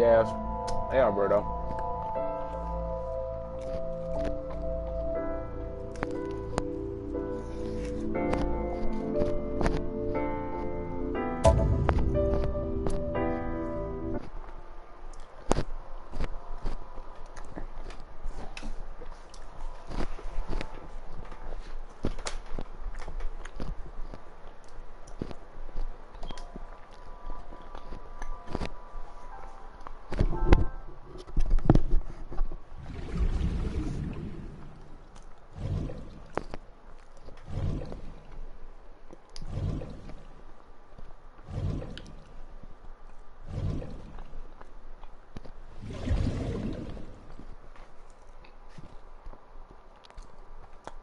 ass. Hey, Alberto.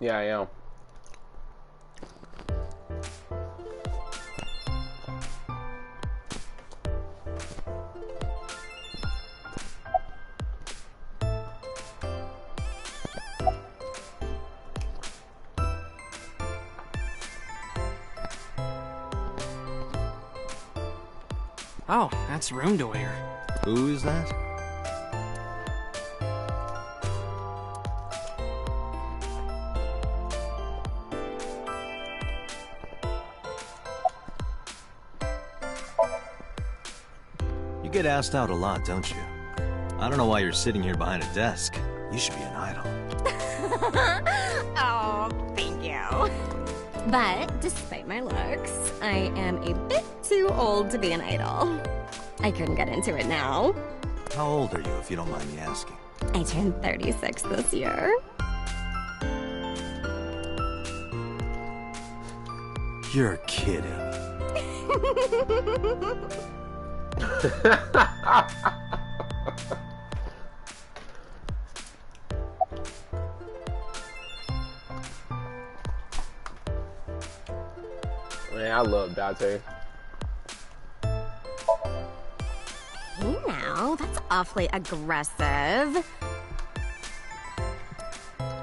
Yeah, I am. Oh, that's Room Doyer. Who is that? You get asked out a lot, don't you? I don't know why you're sitting here behind a desk. You should be an idol. Oh, thank you. But despite my looks, I am a bit too old to be an idol. I couldn't get into it now. How old are you, if you don't mind me asking? I turned 36 this year. You're kidding. Man, I love Dante. Hey now, that's awfully aggressive.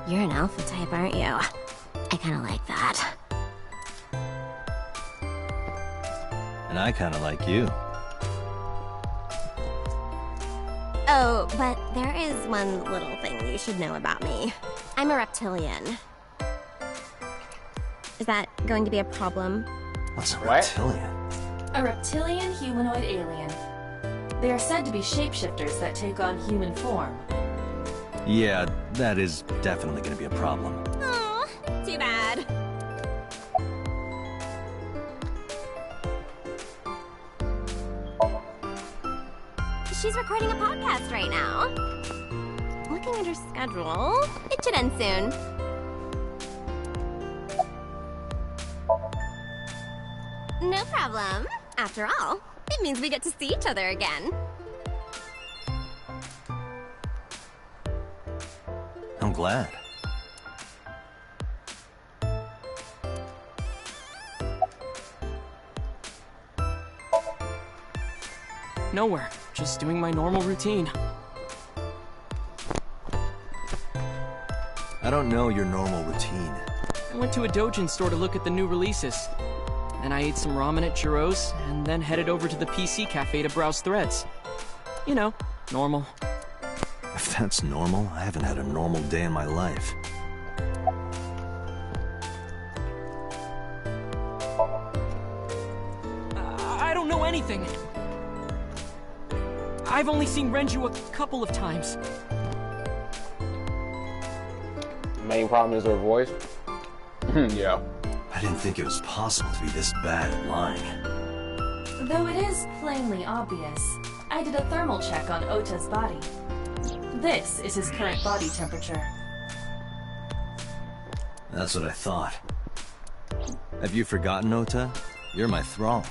You're an alpha type, aren't you? I kinda like that. And I kinda like you. Oh, but there is one little thing you should know about me. I'm a reptilian. Is that going to be a problem? What's a What? reptilian? A reptilian humanoid alien. They are said to be shapeshifters that take on human form. Yeah, that is definitely gonna be a problem. Aw, too bad. She's recording a podcast right now. Looking at her schedule, it should end soon. No problem. After all, it means we get to see each other again. I'm glad. Nowhere. Just doing my normal routine. I don't know your normal routine. I went to a Dojin store to look at the new releases. Then I ate some ramen at Chiro's, and then headed over to the PC cafe to browse threads. You know, normal. If that's normal, I haven't had a normal day in my life. I don't know anything. I've only seen Renju a couple of times. Main problem is her voice. Yeah. I didn't think it was possible to be this bad at lying. Though it is plainly obvious, I did a thermal check on Ota's body. This is his current body temperature. That's what I thought. Have you forgotten, Ota? You're my thrall.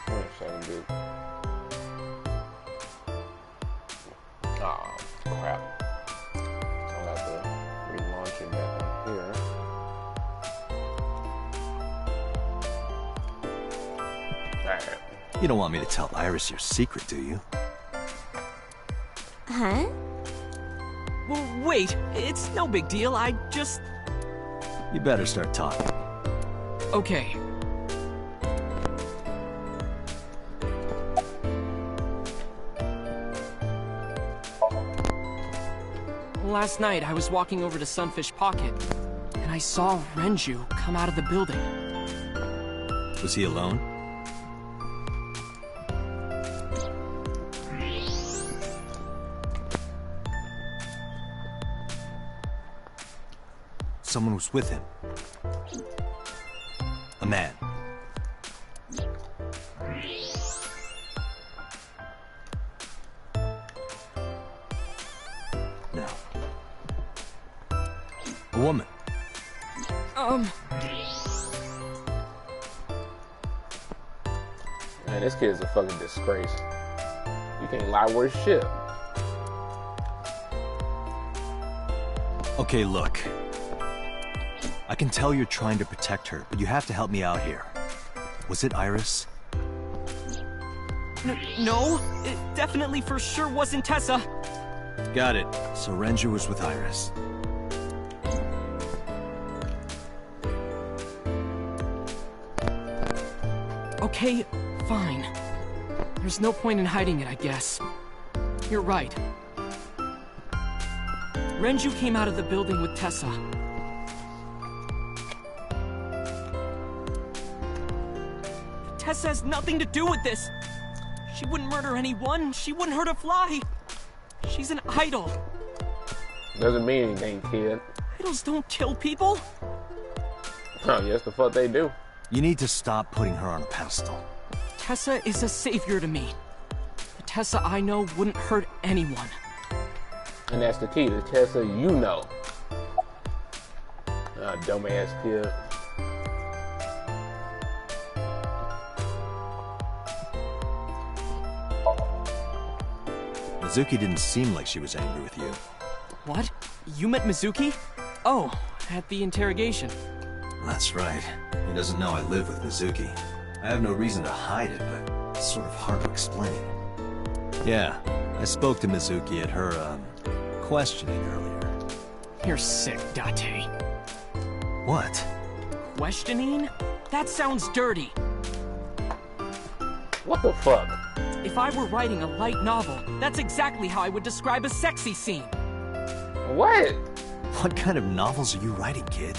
Wait a second, dude. Aw, crap. I'll have to relaunch it back on here. Alright. You don't want me to tell Iris your secret, do you? Huh? Wait, it's no big deal. I just... You better start talking. Okay. Last night, I was walking over to Sunfish Pocket, and I saw Renju come out of the building. Was he alone? Someone was with him. A man. No. A woman. Man, this kid is a fucking disgrace. You can't lie worth shit. Okay, look. I can tell you're trying to protect her, but you have to help me out here. Was it Iris? No, it definitely for sure wasn't Tessa. Got it. So Renju was with Iris. Okay, fine. There's no point in hiding it, I guess. You're right. Renju came out of the building with Tessa. Tessa has nothing to do with this. She wouldn't murder anyone. She wouldn't hurt a fly. She's an idol. Doesn't mean anything, kid. Idols don't kill people. Oh, yes, the fuck they do. You need to stop putting her on a pedestal. Tessa is a savior to me. The Tessa I know wouldn't hurt anyone. And that's the key, the Tessa you know. Dumbass kid. Mizuki didn't seem like she was angry with you. What? You met Mizuki? Oh, at the interrogation. That's right. He doesn't know I live with Mizuki. I have no reason to hide it, but it's sort of hard to explain. Yeah, I spoke to Mizuki at her, questioning earlier. You're sick, Date. What? Questioning? That sounds dirty. What the fuck? If I were writing a light novel, that's exactly how I would describe a sexy scene. What? What kind of novels are you writing, kid?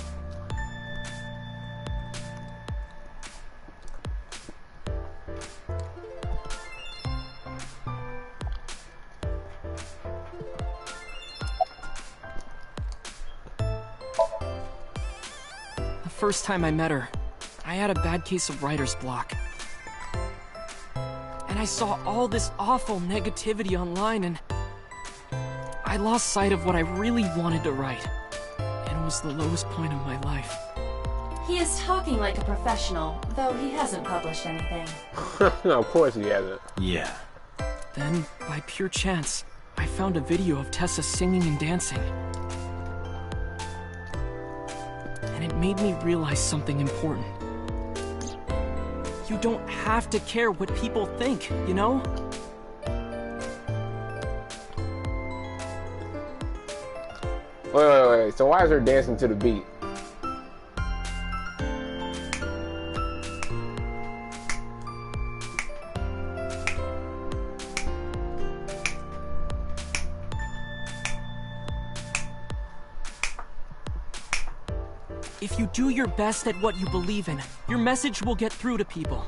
The first time I met her, I had a bad case of writer's block. And I saw all this awful negativity online, and I lost sight of what I really wanted to write. And it was the lowest point of my life. He is talking like a professional, though he hasn't published anything. No, of course he hasn't. Yeah. Then, by pure chance, I found a video of Tessa singing and dancing. And it made me realize something important. You don't have to care what people think, you know? Wait. So why is her dancing to the beat? If you do your best at what you believe in, your message will get through to people.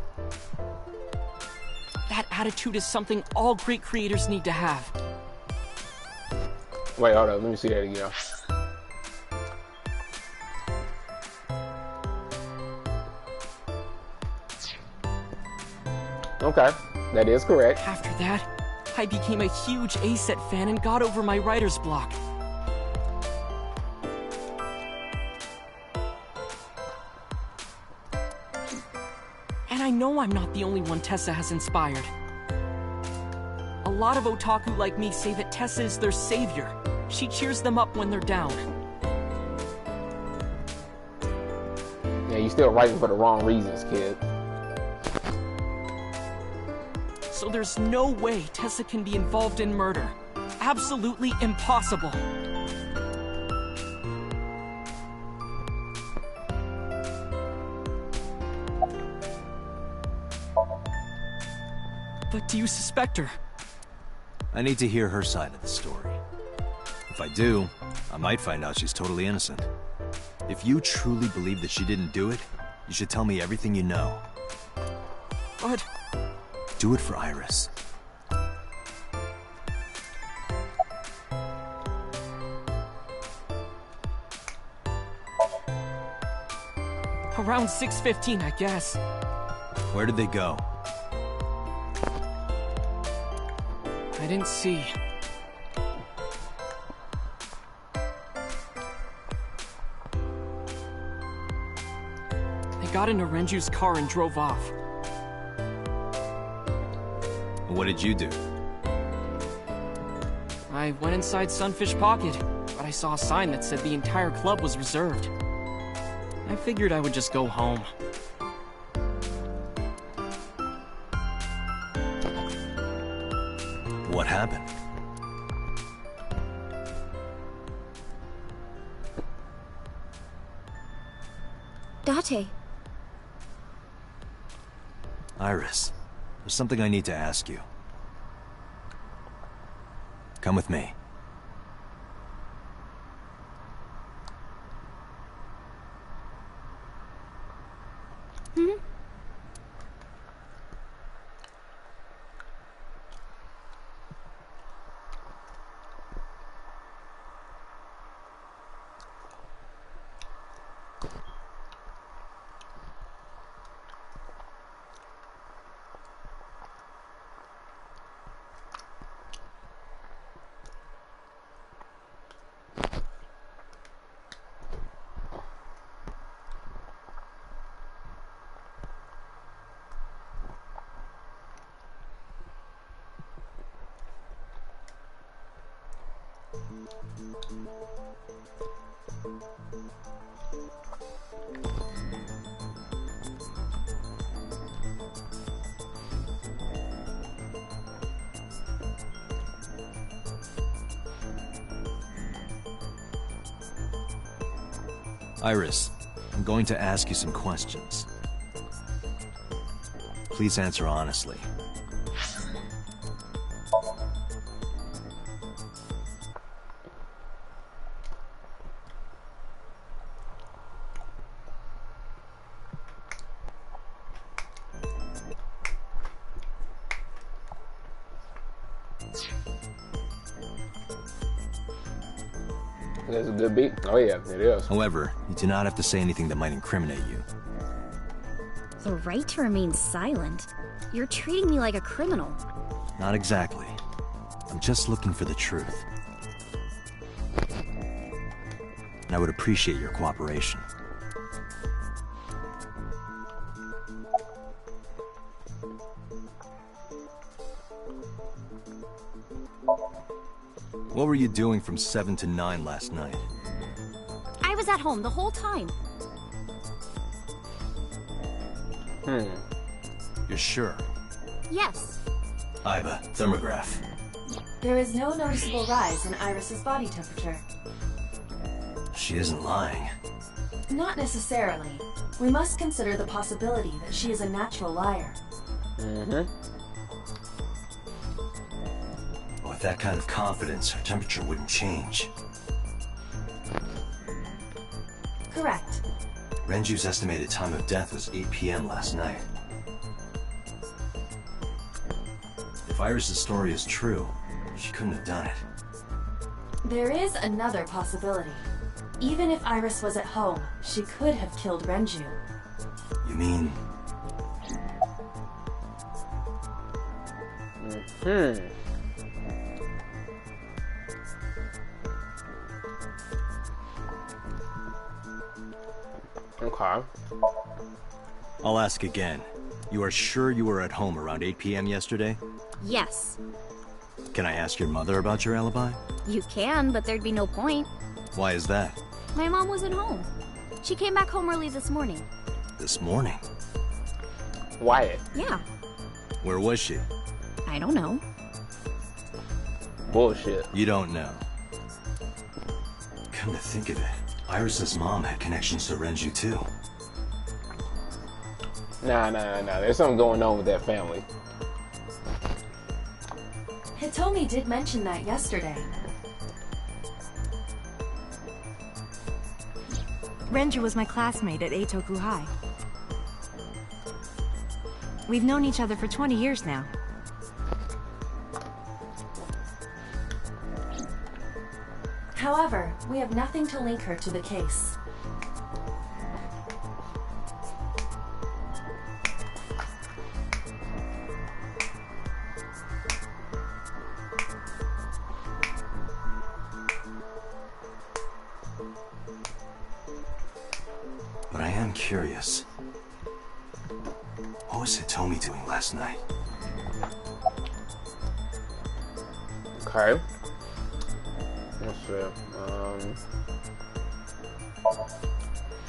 That attitude is something all great creators need to have. Wait, hold up. Let me see that again. Okay, that is correct. After that, I became a huge A-Set fan and got over my writer's block. And I know I'm not the only one Tessa has inspired. A lot of otaku like me say that Tessa is their savior. She cheers them up when they're down. Yeah, you still writing for the wrong reasons, kid. So there's no way Tessa can be involved in murder. Absolutely impossible. But do you suspect her? I need to hear her side of the story. If I do, I might find out she's totally innocent. If you truly believe that she didn't do it, you should tell me everything you know. But... Do it for Iris. Around 6:15, I guess. Where did they go? I didn't see. They got into Renju's car and drove off. What did you do? I went inside Sunfish Pocket, but I saw a sign that said the entire club was reserved. I figured I would just go home. What happened? Date. Iris, there's something I need to ask you. Come with me. Iris, I'm going to ask you some questions. Please answer honestly. That's a good beat. Oh yeah, it is. However, you do not have to say anything that might incriminate you. The right to remain silent? You're treating me like a criminal. Not exactly. I'm just looking for the truth. And I would appreciate your cooperation. What were you doing from 7 to 9 last night? I was at home the whole time. You're sure? Yes. Iba, thermograph. There is no noticeable rise in Iris's body temperature. She isn't lying. Not necessarily. We must consider the possibility that she is a natural liar. With that kind of confidence, her temperature wouldn't change. Correct. Renju's estimated time of death was 8 p.m. last night. If Iris' story is true, she couldn't have done it. There is another possibility. Even if Iris was at home, she could have killed Renju. You mean... Okay. I'll ask again. You are sure you were at home around 8 p.m. yesterday? Yes. Can I ask your mother about your alibi? You can, but there'd be no point. Why is that? My mom wasn't home. She came back home early this morning. This morning? Wyatt. Yeah. Where was she? I don't know. Bullshit. You don't know. Come to think of it, Iris' mom had connections to Renju too. Nah. There's something going on with that family. Hitomi did mention that yesterday. Renju was my classmate at Eitoku High. We've known each other for 20 years now. However, we have nothing to link her to the case. But I am curious. What was Hitomi doing last night? Okay. Let's see.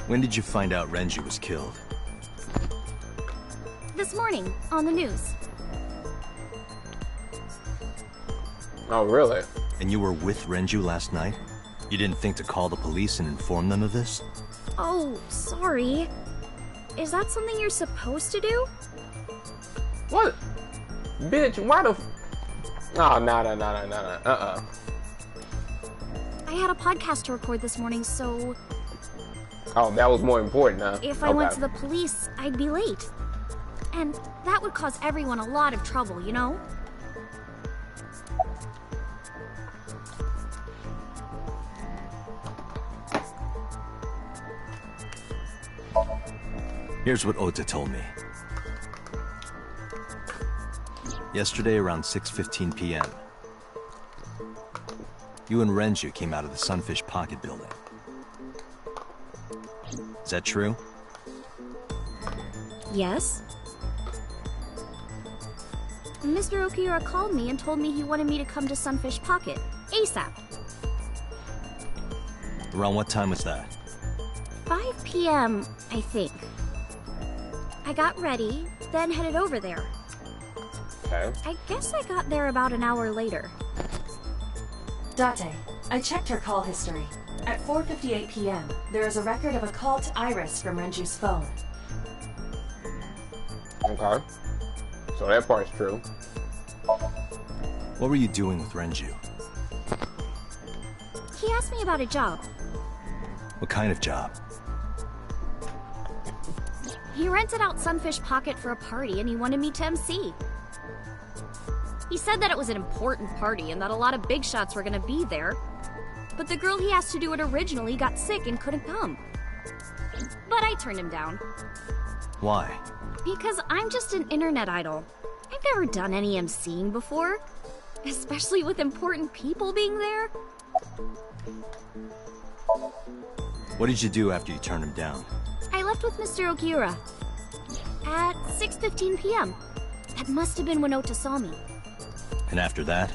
When did you find out Renju was killed? This morning, on the news. Oh, really? And you were with Renju last night? You didn't think to call the police and inform them of this? Oh, sorry. Is that something you're supposed to do? What? Bitch, why the Oh, no. I had a podcast to record this morning, so Oh, that was more important, huh? if I went to the police, I'd be late. And that would cause everyone a lot of trouble, you know? Here's what Ota told me. Yesterday around 6:15 p.m., you and Renju came out of the Sunfish Pocket building. Is that true? Yes? Mr. Okiura called me and told me he wanted me to come to Sunfish Pocket, ASAP. Around what time was that? 5 p.m., I think. I got ready, then headed over there. Okay. I guess I got there about an hour later. Date, I checked her call history. At 4:58 p.m., there is a record of a call to Iris from Renju's phone. Okay. So that part's true. What were you doing with Renju? He asked me about a job. What kind of job? He rented out Sunfish Pocket for a party and he wanted me to MC. He said that it was an important party and that a lot of big shots were gonna be there. But the girl he asked to do it originally got sick and couldn't come. But I turned him down. Why? Because I'm just an internet idol. I've never done any MCing before. Especially with important people being there. What did you do after you turned him down? I left with Mr. Okiura. At 6:15 p.m. That must have been when Ota saw me. And after that?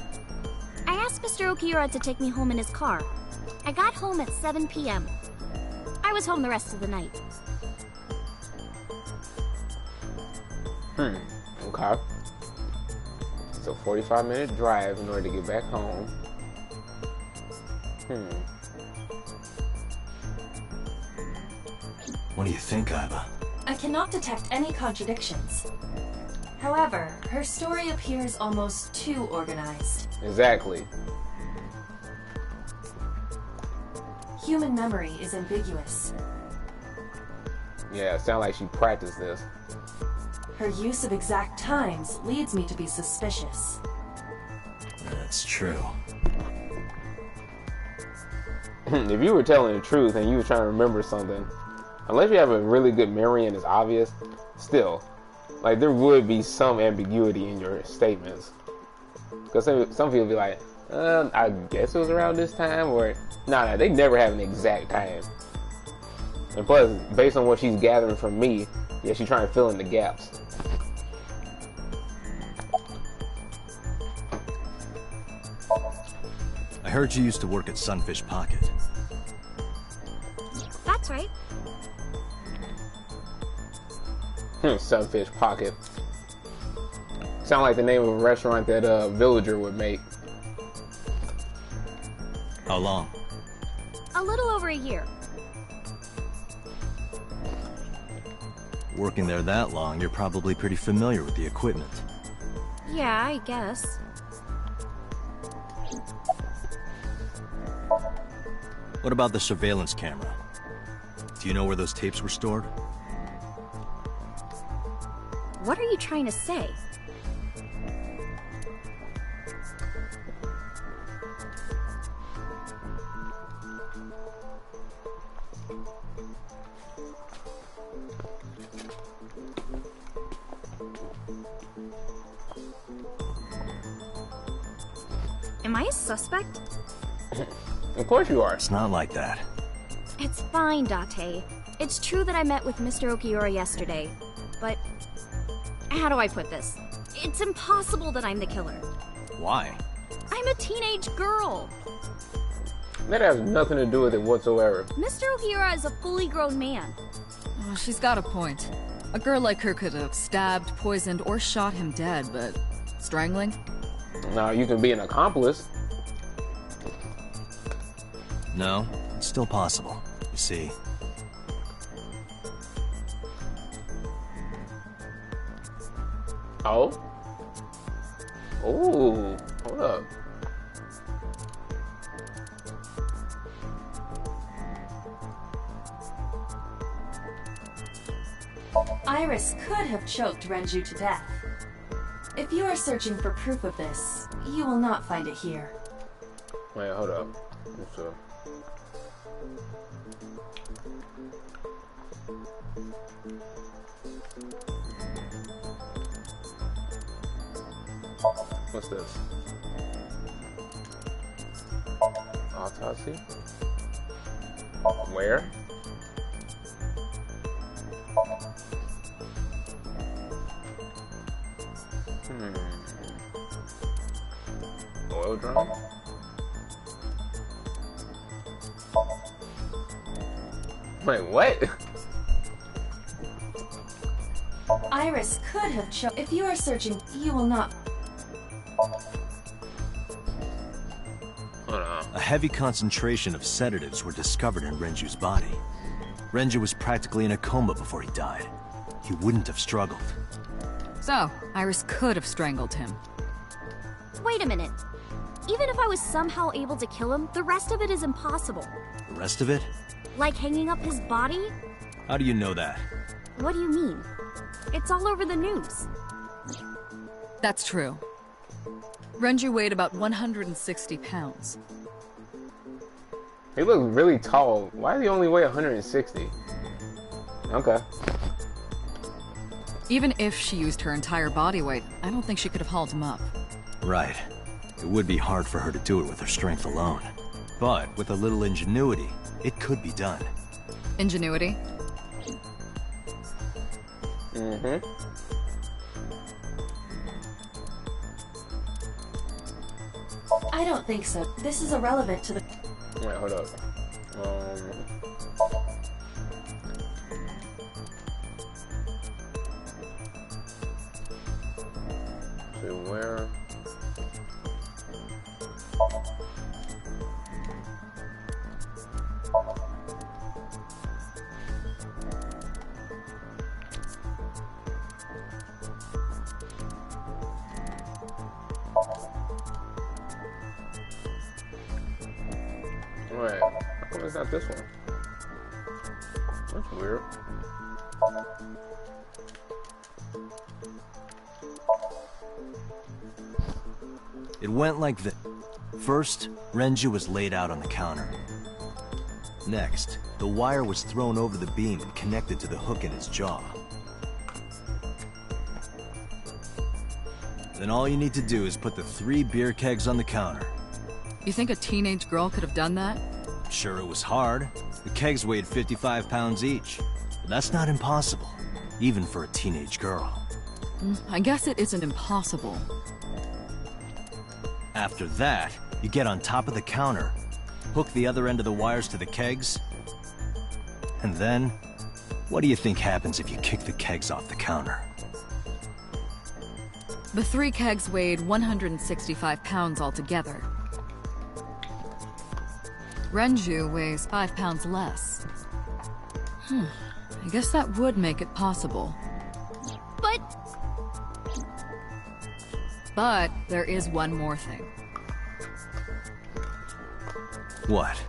I asked Mr. Okiura to take me home in his car. I got home at 7 p.m. I was home the rest of the night. Okay. So 45-minute drive in order to get back home. What do you think, Iba? I cannot detect any contradictions. However, her story appears almost too organized. Exactly. Human memory is ambiguous. Yeah, it sounds like she practiced this. Her use of exact times leads me to be suspicious. That's true. If you were telling the truth and you were trying to remember something, unless you have a really good memory and it's obvious, still, like, there would be some ambiguity in your statements. Because some people be like, I guess it was around this time, or nah, they never have an exact time. And plus, based on what she's gathering from me, yeah, she's trying to fill in the gaps. I heard you used to work at Sunfish Pocket. That's right. Sunfish Pocket. Sound like the name of a restaurant that a villager would make. How long? A little over a year. Working there that long, you're probably pretty familiar with the equipment. Yeah, I guess. What about the surveillance camera? Do you know where those tapes were stored? What are you trying to say? Am I a suspect? Of course you are. It's not like that. It's fine, Date. It's true that I met with Mr. Okiura yesterday, but how do I put this? It's impossible that I'm the killer. Why? I'm a teenage girl. That has nothing to do with it whatsoever. Mr. Okiura is a fully grown man. Oh, she's got a point. A girl like her could have stabbed, poisoned, or shot him dead, but strangling? Now, you can be an accomplice. No, it's still possible. You see. Oh? Ooh, hold up. Iris could have choked Renju to death. If you are searching for proof of this, you will not find it here. Wait, hold up. So, what's this? Autopsy? Where? Oil drum? Wait, what? Iris could have choked. If you are searching, you will not. Hold on. A heavy concentration of sedatives were discovered in Renju's body. Renju was practically in a coma before he died. He wouldn't have struggled. So, Iris could have strangled him. Wait a minute. Even if I was somehow able to kill him, the rest of it is impossible. The rest of it? Like hanging up his body? How do you know that? What do you mean? It's all over the news. That's true. Renju weighed about 160 pounds. He looks really tall. Why does he only weigh 160? Okay. Even if she used her entire body weight, I don't think she could have hauled him up. Right. It would be hard for her to do it with her strength alone. But with a little ingenuity, it could be done. Ingenuity? Mm-hmm. I don't think so. This is irrelevant to the. Wait, hold up. So where? Right. How come it's not this one? That's weird. It went like this. First, Renju was laid out on the counter. Next, the wire was thrown over the beam and connected to the hook in his jaw. Then all you need to do is put the 3 beer kegs on the counter. You think a teenage girl could have done that? Sure, it was hard. The kegs weighed 55 pounds each. But that's not impossible, even for a teenage girl. I guess it isn't impossible. After that, you get on top of the counter, hook the other end of the wires to the kegs, and then, what do you think happens if you kick the kegs off the counter? The 3 kegs weighed 165 pounds altogether. Renju weighs 5 pounds less. I guess that would make it possible. But there is one more thing. What?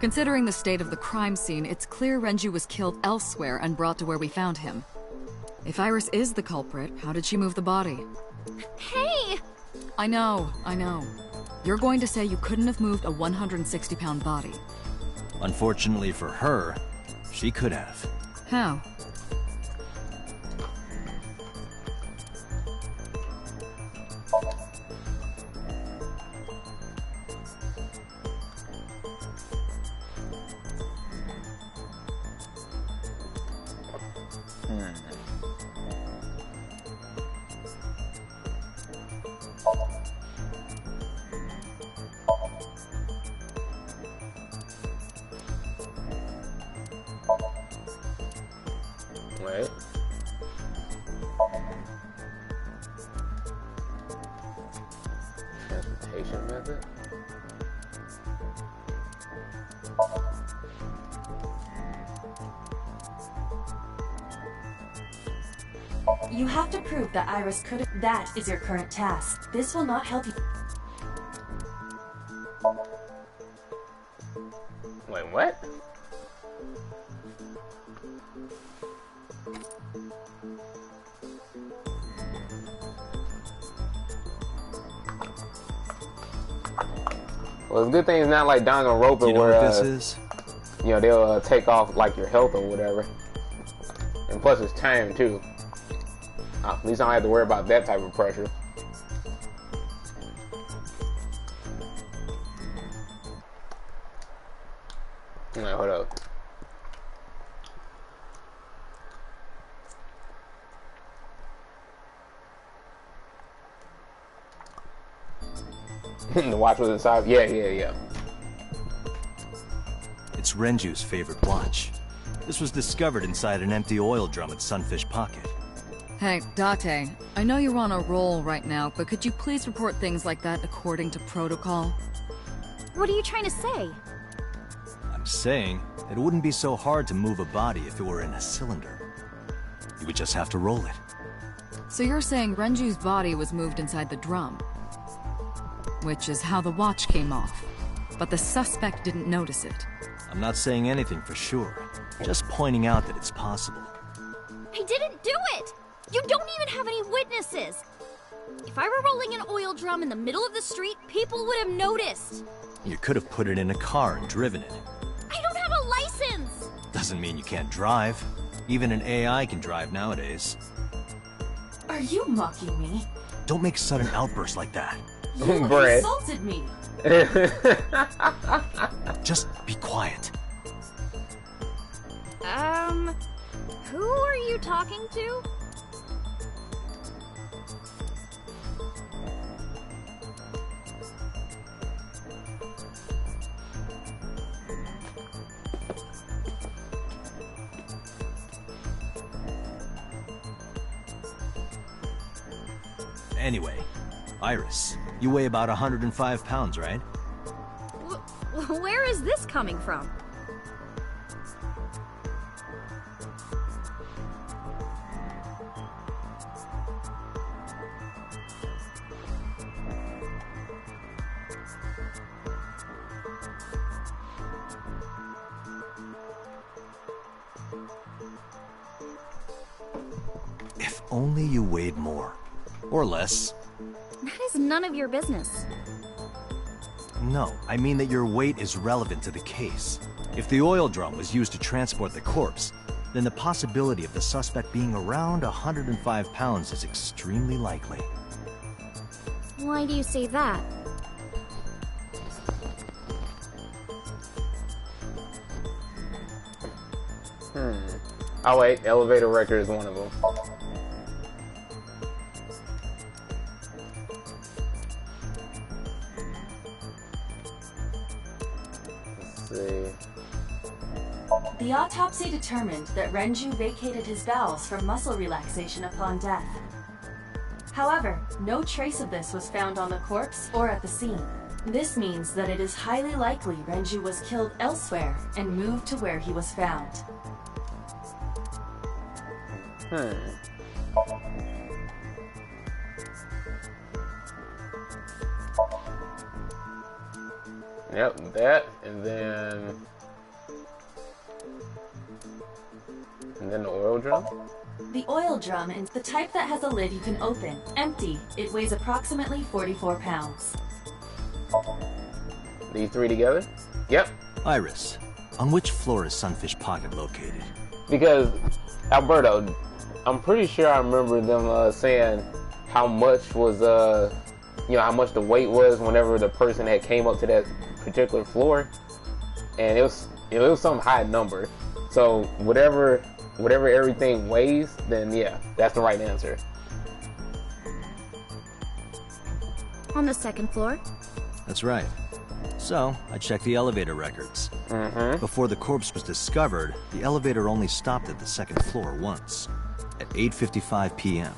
Considering the state of the crime scene, it's clear Renju was killed elsewhere and brought to where we found him. If Iris is the culprit, how did she move the body? Hey! I know. You're going to say you couldn't have moved a 160-pound body. Unfortunately for her, she could have. How? Wait. Transportation method? You have to prove that Iris could have. That is your current task. This will not help you. Wait, what? Well, the good thing is not like Danganronpa You know where what this is? you know they'll take off like your health or whatever, and plus it's time too. At least I don't have to worry about that type of pressure. Alright, hold up. The watch was inside. Yeah. It's Renju's favorite watch. This was discovered inside an empty oil drum at Sunfish Pocket. Hey, Date, I know you're on a roll right now, but could you please report things like that according to protocol? What are you trying to say? I'm saying it wouldn't be so hard to move a body if it were in a cylinder. You would just have to roll it. So you're saying Renju's body was moved inside the drum? Which is how the watch came off. But the suspect didn't notice it. I'm not saying anything for sure. Just pointing out that it's possible. I didn't do it! You don't even have any witnesses! If I were rolling an oil drum in the middle of the street, people would have noticed. You could have put it in a car and driven it. I don't have a license! Doesn't mean you can't drive. Even an AI can drive nowadays. Are you mocking me? Don't make sudden outbursts like that. You Brad. insulted me. Just be quiet. Who are you talking to? Anyway, Iris, you weigh about 105 pounds, right? Where is this coming from? If only you weighed more. Or less. That is none of your business. No, I mean that your weight is relevant to the case. If the oil drum was used to transport the corpse, then the possibility of the suspect being around 105 pounds is extremely likely. Why do you say that? Oh wait, elevator record is one of them. The autopsy determined that Renju vacated his bowels for muscle relaxation upon death. However, no trace of this was found on the corpse or at the scene. This means that it is highly likely Renju was killed elsewhere and moved to where he was found. Yep, that, and then And then the oil drum? The oil drum is the type that has a lid you can open. Empty, it weighs approximately 44 pounds. These three together? Yep. Iris, on which floor is Sunfish Pocket located? Because, Alberto, I'm pretty sure I remember them saying how much was, how much the weight was whenever the person had came up to that particular floor. And it was some high number. So whatever everything weighs, then yeah, that's the right answer. On the second floor? That's right. So, I checked the elevator records. Before the corpse was discovered, the elevator only stopped at the second floor once, at 8:55 p.m.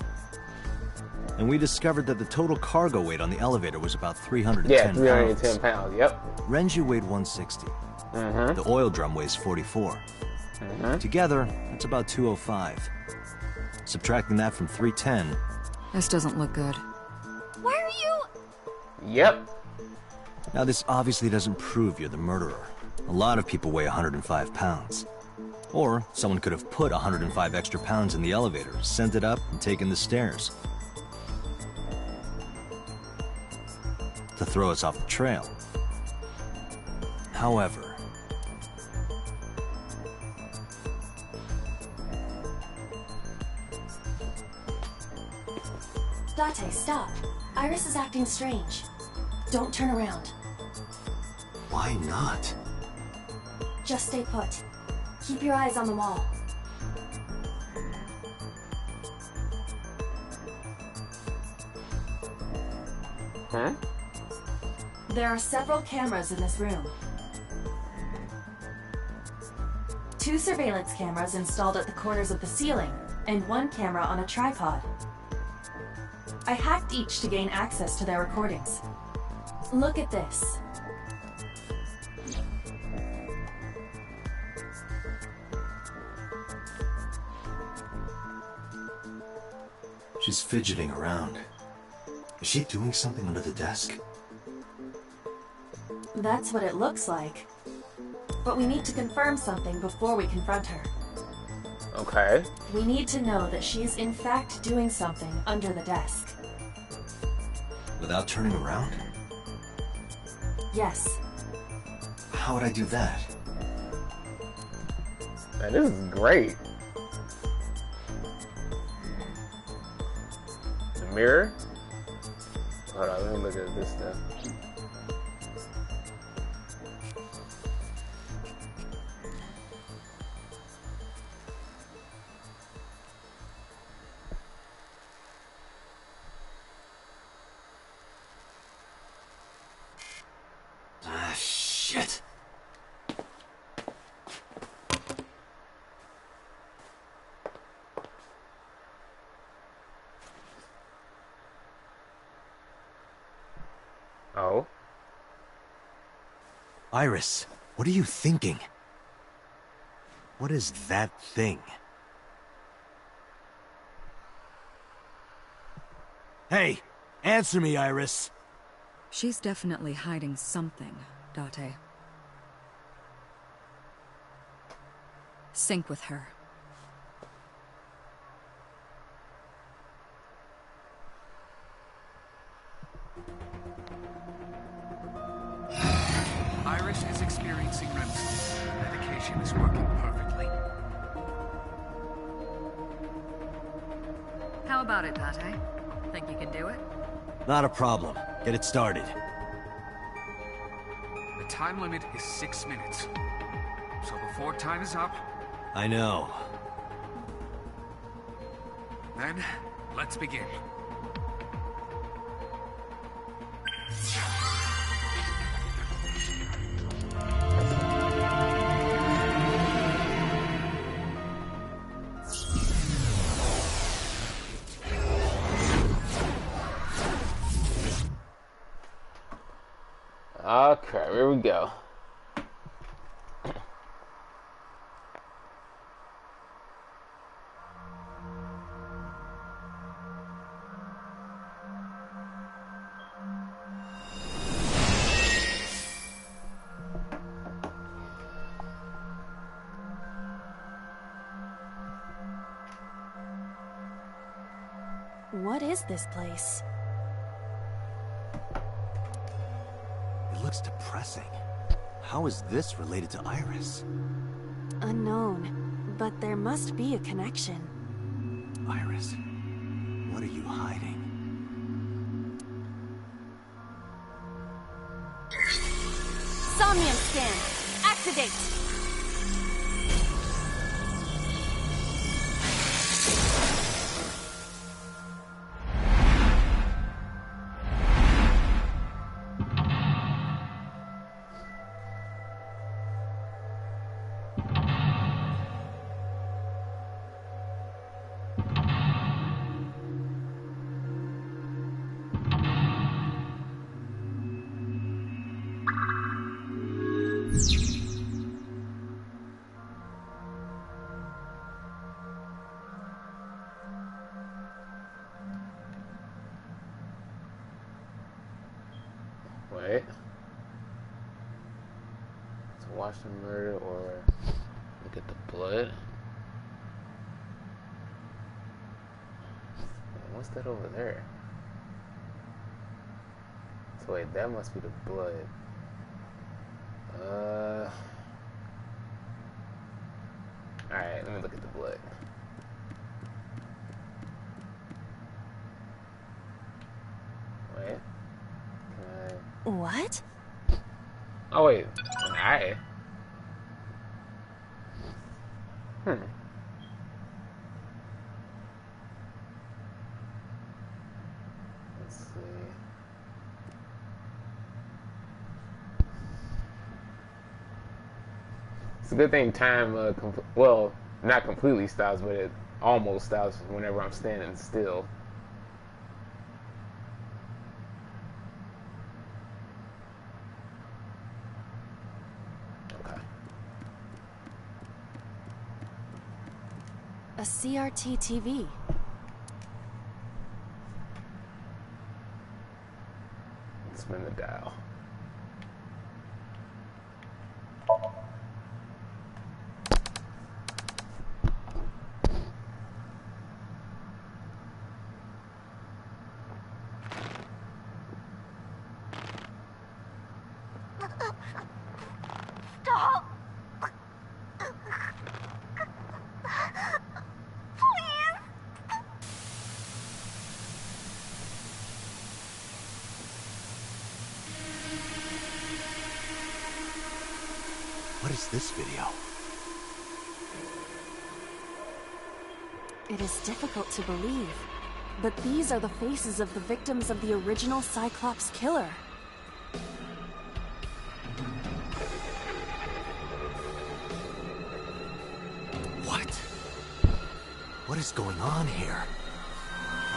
And we discovered that the total cargo weight on the elevator was about 310 310 pounds, yep. Renju weighed 160. The oil drum weighs 44. Together, that's about 205. Subtracting that from 310... This doesn't look good. Why are you... Yep. Now, this obviously doesn't prove you're the murderer. A lot of people weigh 105 pounds. Or someone could have put 105 extra pounds in the elevator, sent it up, and taken the stairs. To throw us off the trail. However... Date, stop. Iris is acting strange. Don't turn around. Why not? Just stay put. Keep your eyes on the wall. Huh? There are several cameras in this room. 2 surveillance cameras installed at the corners of the ceiling, and 1 camera on a tripod. I hacked each to gain access to their recordings. Look at this. She's fidgeting around. Is she doing something under the desk? That's what it looks like. But we need to confirm something before we confront her. Okay. We need to know that she's in fact doing something under the desk. Without turning around? Yes. How would I do that? Man, this is great. The mirror? Hold on, let me look at this stuff. Shit. Oh? Iris, what are you thinking? What is that thing? Hey, answer me, Iris. She's definitely hiding something, Date. Sync with her. Iris is experiencing REM sleep. Medication is working perfectly. How about it, Date? Think you can do it? Not a problem. Get it started. The time limit is 6 minutes. So before time is up, I know. then let's begin. Okay, here we go. What is this place? It looks depressing. How is this related to Iris? Unknown, but there must be a connection. Iris, what are you hiding? Somnium scan! Activate! Wait. To watch the murder or look at the blood? What's that over there? So wait, that must be the blood. Alright, let me look at the blood. Wait. What? Oh wait, alright. Let's see. It's a good thing time, well, not completely stops, but it almost stops whenever I'm standing still. Okay. A CRT TV. Spin the dial. Stop! What is this video? It is difficult to believe, but these are the faces of the victims of the original Cyclops killer. What? What is going on here?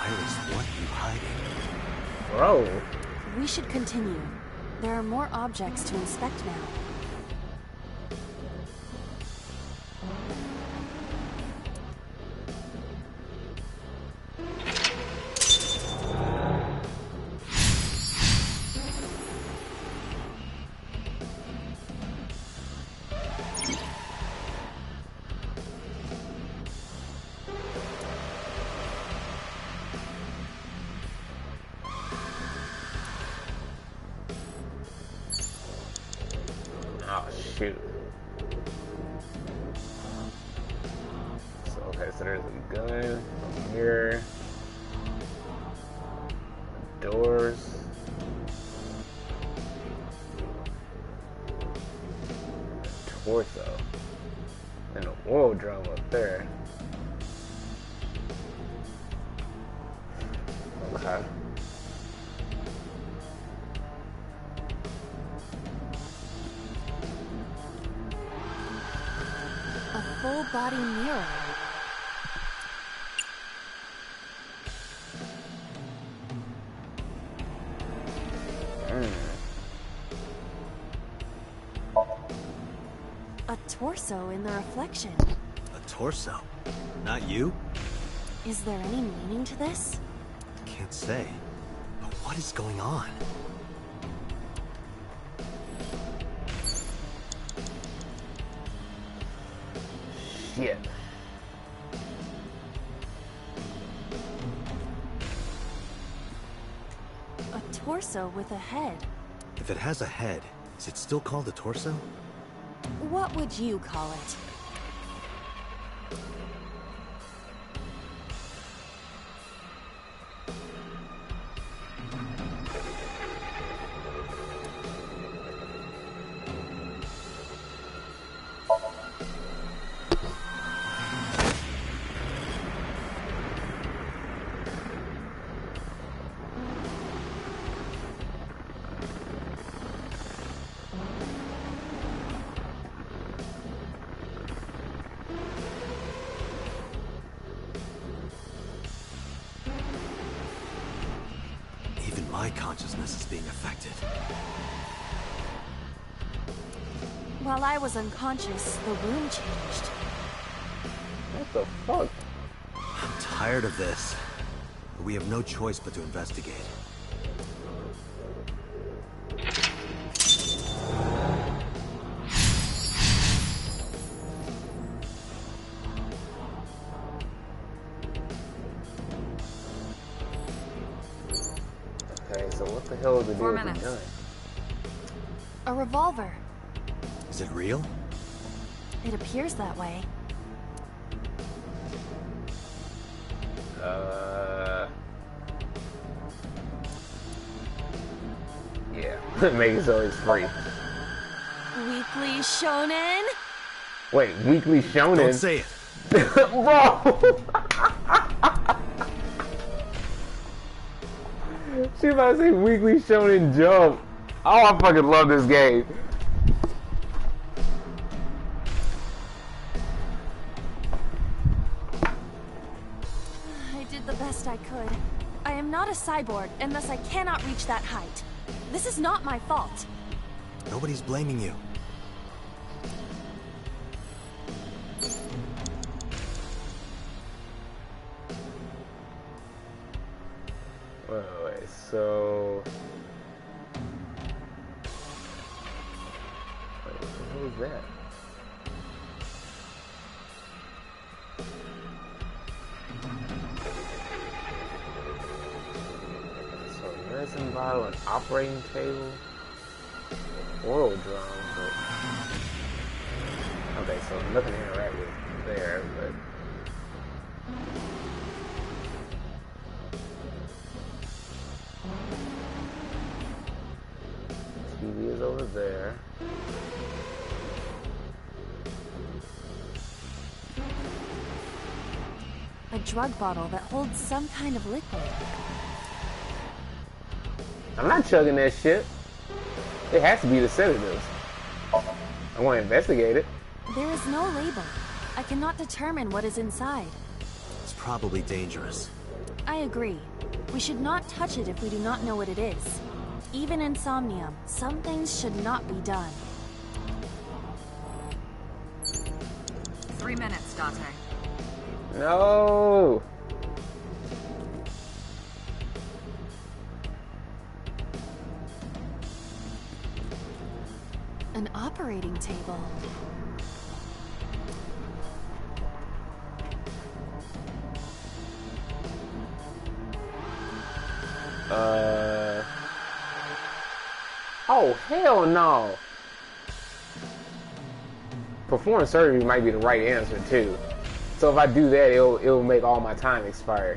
Iris, what are you hiding? Bro. We should continue. There are more objects to inspect now. Oh shoot. So okay, so there's a gun, a mirror, doors. A torso. And an oil drum up there. Okay. A full body mirror. A torso in the reflection. A torso? Not you? Is there any meaning to this? Can't say. But what is going on? Shit. torso with a head. If it has a head, is it still called a torso? What would you call it? My consciousness is being affected. While I was unconscious, the room changed. What the fuck? I'm tired of this. We have no choice but to investigate. Okay, so what the hell is the deal 4 with the minutes. gun? A revolver. Is it real? It appears that way. Yeah. Make it so it's free. Weekly Shonen? Wait, Weekly Shonen? Don't say it. Bro! She about to say Weekly Shonen Jump. Oh, I fucking love this game. I did the best I could. I am not a cyborg, and thus I cannot reach that height. This is not my fault. Nobody's blaming you. Wait, so... Wait, what the hell is that? So, medicine bottle, an operating table, oil drum, but... Okay, so nothing to interact with there, but... TV is over there. A drug bottle that holds some kind of liquid. I'm not chugging that shit. It has to be the sedatives. I want to investigate it. There is no label. I cannot determine what is inside. It's probably dangerous. I agree. We should not touch it if we do not know what it is. Even in Somnium, some things should not be done. 3 minutes, Dante. No. An operating table. Oh, hell no. Perform surgery might be the right answer, too. So if I do that, it'll make all my time expire.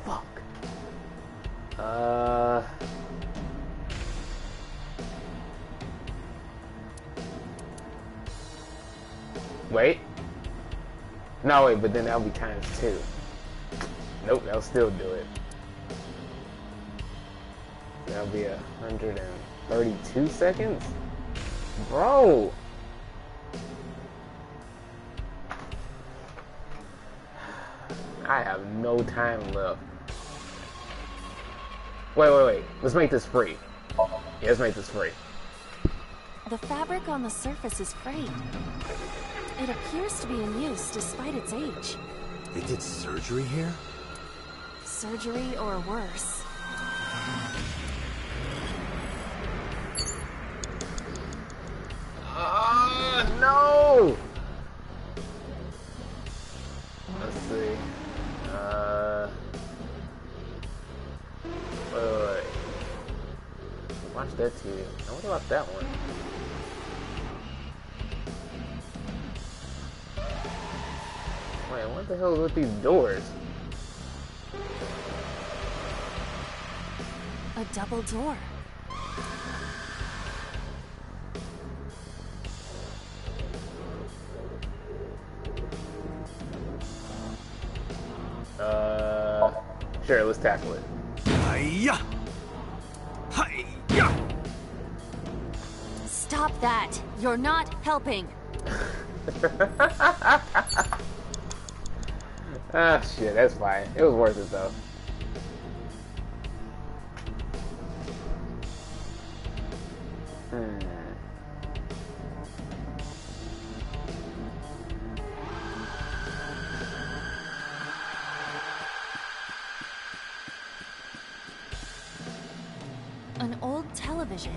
Fuck. Wait. No, wait, but then that'll be times 2. Nope, that'll still do it. That'll be 132 seconds? Bro! I have no time left. Wait. Let's make this free. Yeah, let's make this free. The fabric on the surface is frayed. It appears to be in use despite its age. They did surgery here? Surgery or worse. No! Let's see. Wait. Watch that TV. I wonder about that one. Wait, what the hell is with these doors? A double door. Sure, let's tackle it. Hiya! Hiya! Stop that! You're not helping. Ah, shit, that's fine. It was worth it, though. An old television.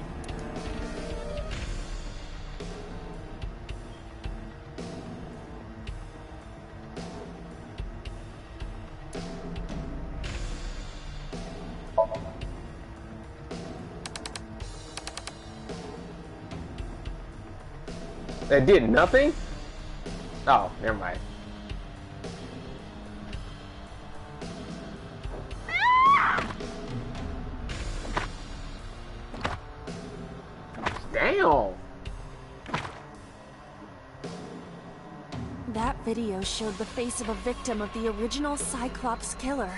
That did nothing? Oh, never mind. Damn! That video showed the face of a victim of the original Cyclops killer.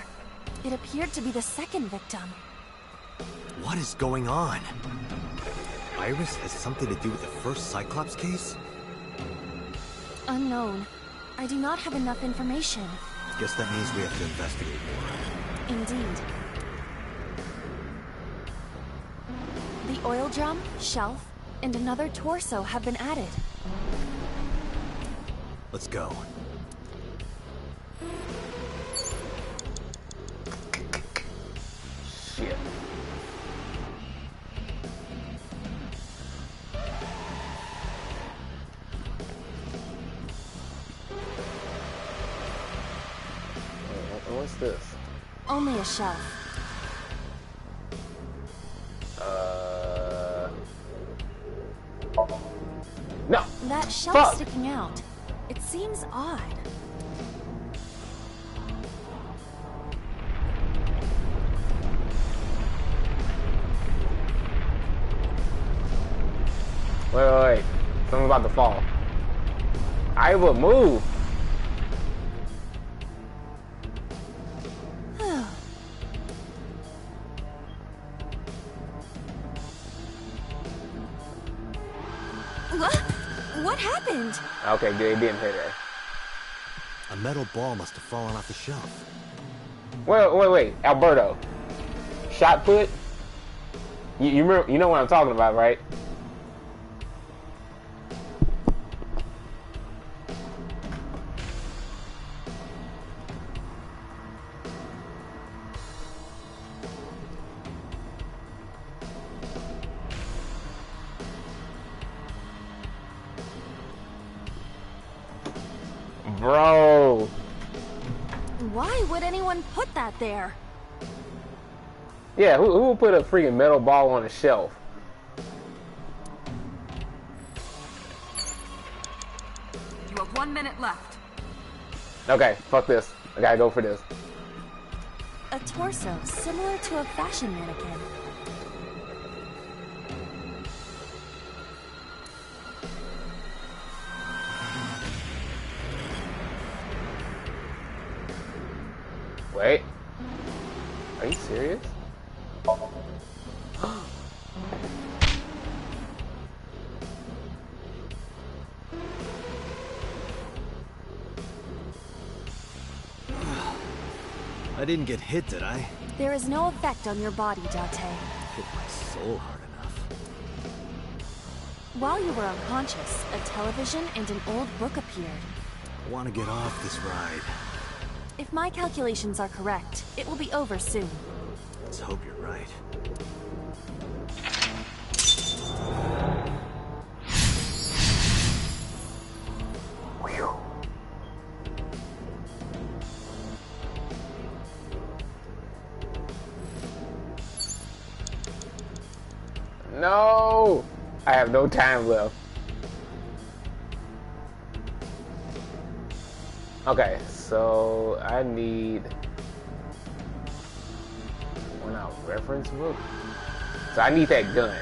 It appeared to be the second victim. What is going on? Iris has something to do with the first Cyclops case? Unknown. I do not have enough information. Guess that means we have to investigate more. Indeed. The oil drum, shelf, and another torso have been added. Let's go. Shit. What's this? Only a shelf. No! That shelf Fuck. sticking out. It seems odd. Wait. Something's about to fall. I will move. What happened? Okay, good. It didn't hit her. A metal ball must have fallen off the shelf. Wait. Alberto. Shot put? You remember, you know what I'm talking about, right? Bro. Why would anyone put that there? Yeah, who would put a freaking metal ball on a shelf? You have 1 minute left. Okay, fuck this. I gotta go for this. A torso similar to a fashion mannequin. Wait. Are you serious? I didn't get hit, did I? There is no effect on your body, Date. Hit my soul hard enough. While you were unconscious, a television and an old book appeared. I want to get off this ride. If my calculations are correct, it will be over soon. Let's hope you're right. No! I have no time left. Okay, so I need one out reference book. So I need that gun.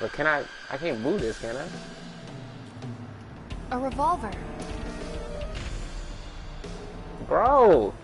But can I can't move this, can I? A revolver. Bro!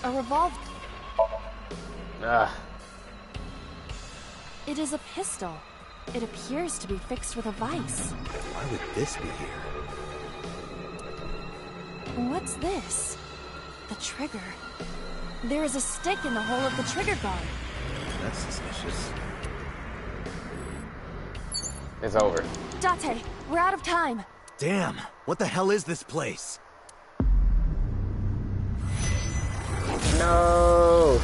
A revolver. Ah. It is a pistol. It appears to be fixed with a vise. Why would this be here? What's this? The trigger. There is a stick in the hole of the trigger guard. That's suspicious. It's over. Date, we're out of time. Damn! What the hell is this place? No!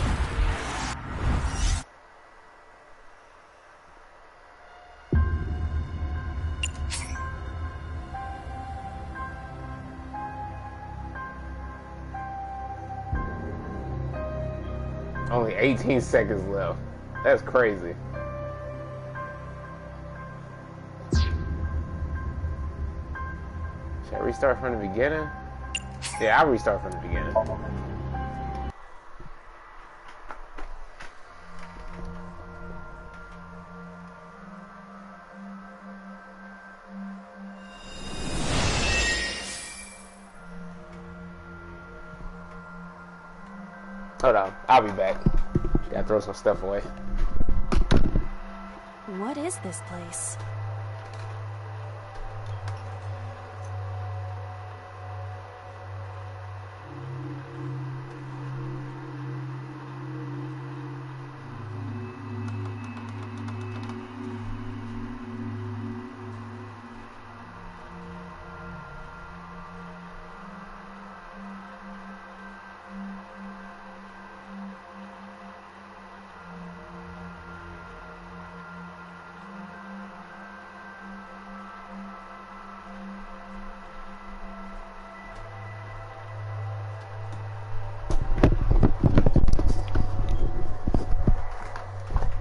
Only 18 seconds left. That's crazy. Should I restart from the beginning? Yeah, I'll restart from the beginning. Hold on, I'll be back. Gotta throw some stuff away. What is this place?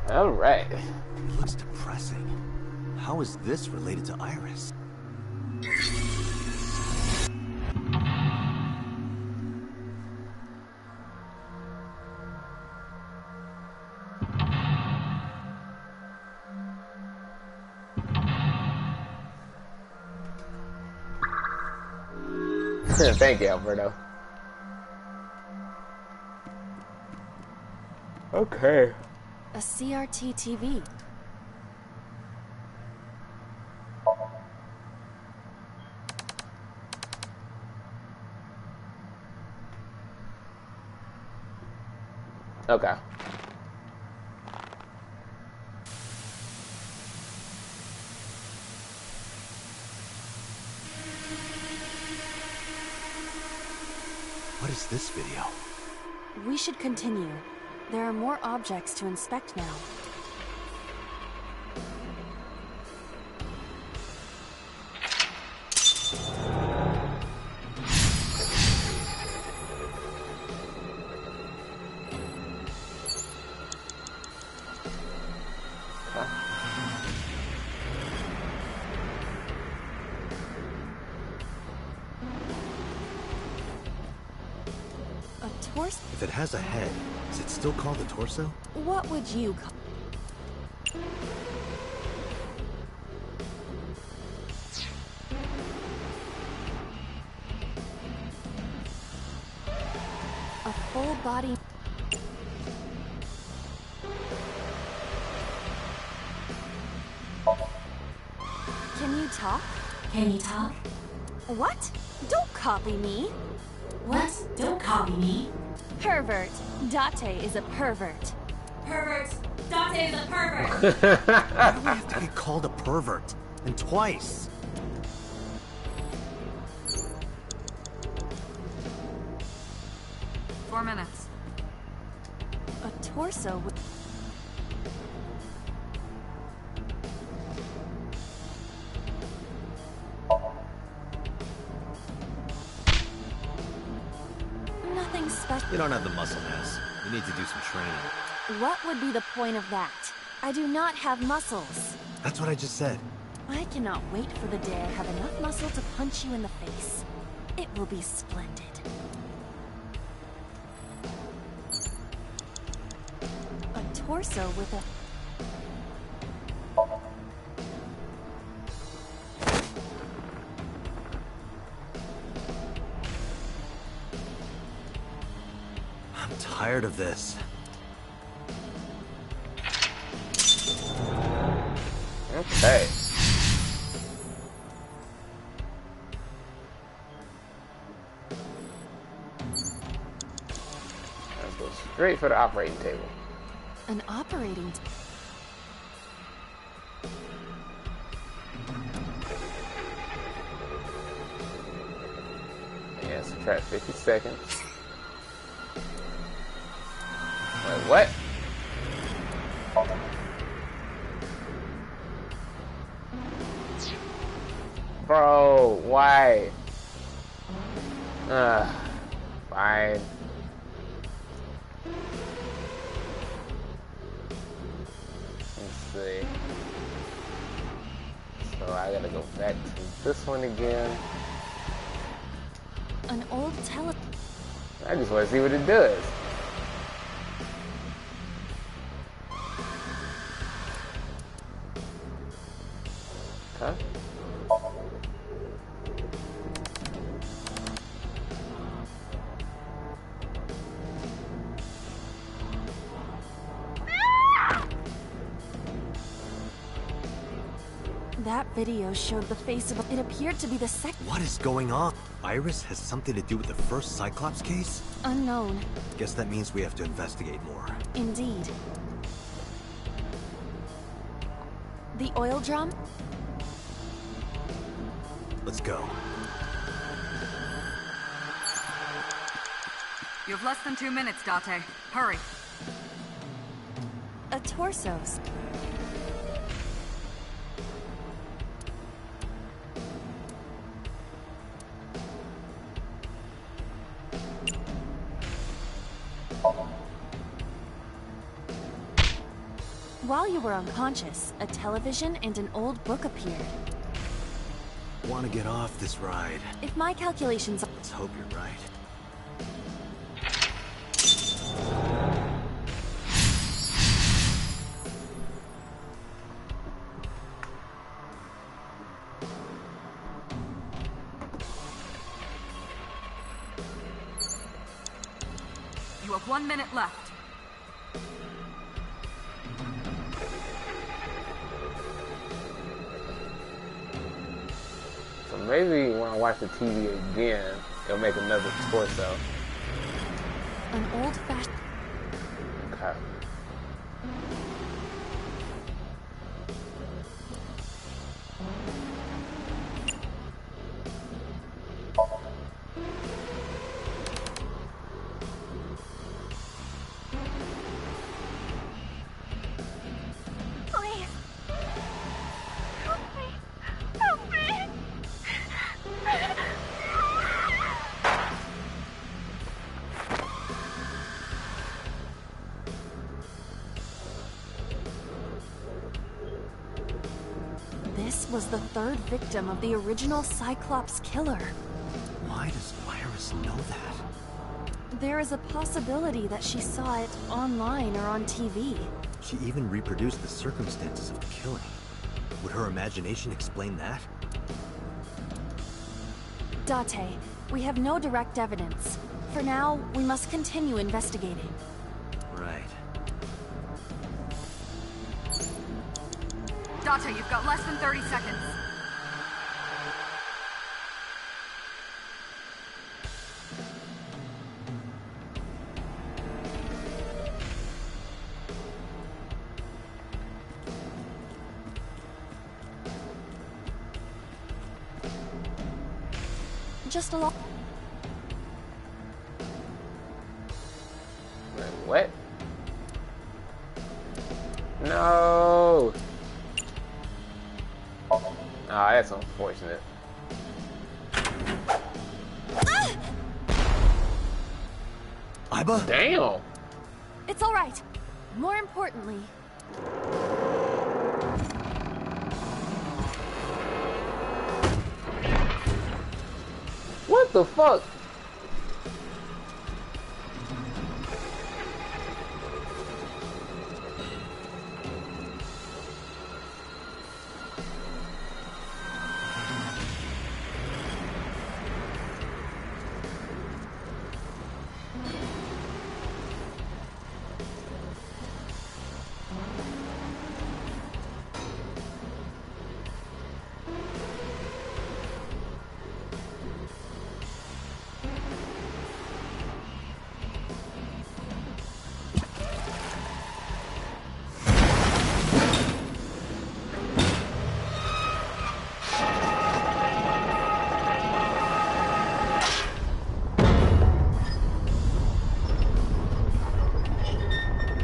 All right. It looks depressing. How is this related to Iris? Thank you, Alberto. Okay. A CRT TV. Okay. What is this video? We should continue. There are more objects to inspect now. A torso? If it has a head, is it still called a torso? What would you call? A full body. Can you talk? Can you talk? What? Don't copy me. What? Don't copy me. Pervert. Date is a pervert. Pervert. Date is a pervert. Why do we have to get called a pervert? And twice? Four minutes. A torso with... Nothing special. You don't have the muscle mass. You need to do some training. What would be the point of that? I do not have muscles. That's what I just said. I cannot wait for the day I have enough muscle to punch you in the face. It will be splendid. A torso with a... I'm tired of this. Okay. Let's go straight for the operating table. An operating... Yeah, subtract 50 seconds. Wait, what? Bro, why? Fine. Let's see. So I gotta go back to this one again. An old I just want to see what it does. Huh? That video showed the face of... It appeared to be the second... What is going on? Iris has something to do with the first Cyclops case? Unknown. Guess that means we have to investigate more. Indeed. The oil drum? Let's go. You have less than 2 minutes, Date. Hurry. A torso's. While you were unconscious, a television and an old book appeared. Want to get off this ride? If my calculations... Let's hope you're right. You have 1 minute left. So maybe when I watch the TV again, it'll make another torso. An old-fashioned... Okay. Please. Help me. Help me. This was the third victim of the original Cyclops killer. Why does Iris know that? There is a possibility that she saw it online or on TV. She even reproduced the circumstances of the killing. Would her imagination explain that? Date, we have no direct evidence. For now, we must continue investigating. Right. Date, you've got less than 30 seconds. just along. Wait, what? No. Ah, that's unfortunate. Iba? Damn. It's all right. More importantly, What the fuck?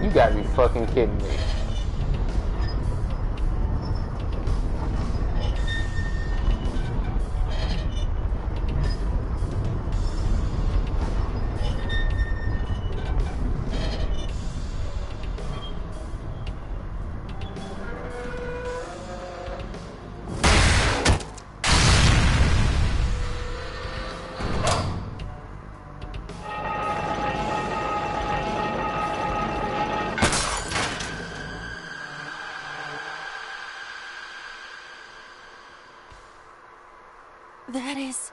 You gotta be fucking kidding me. that is...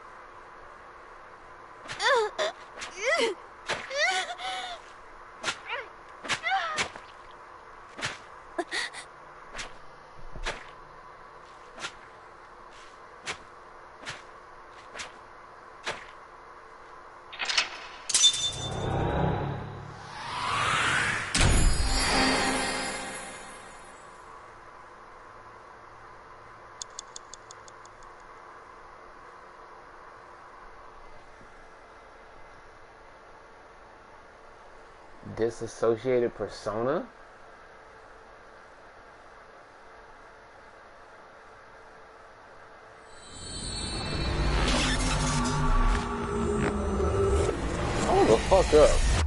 Disassociated persona? Hold the fuck up.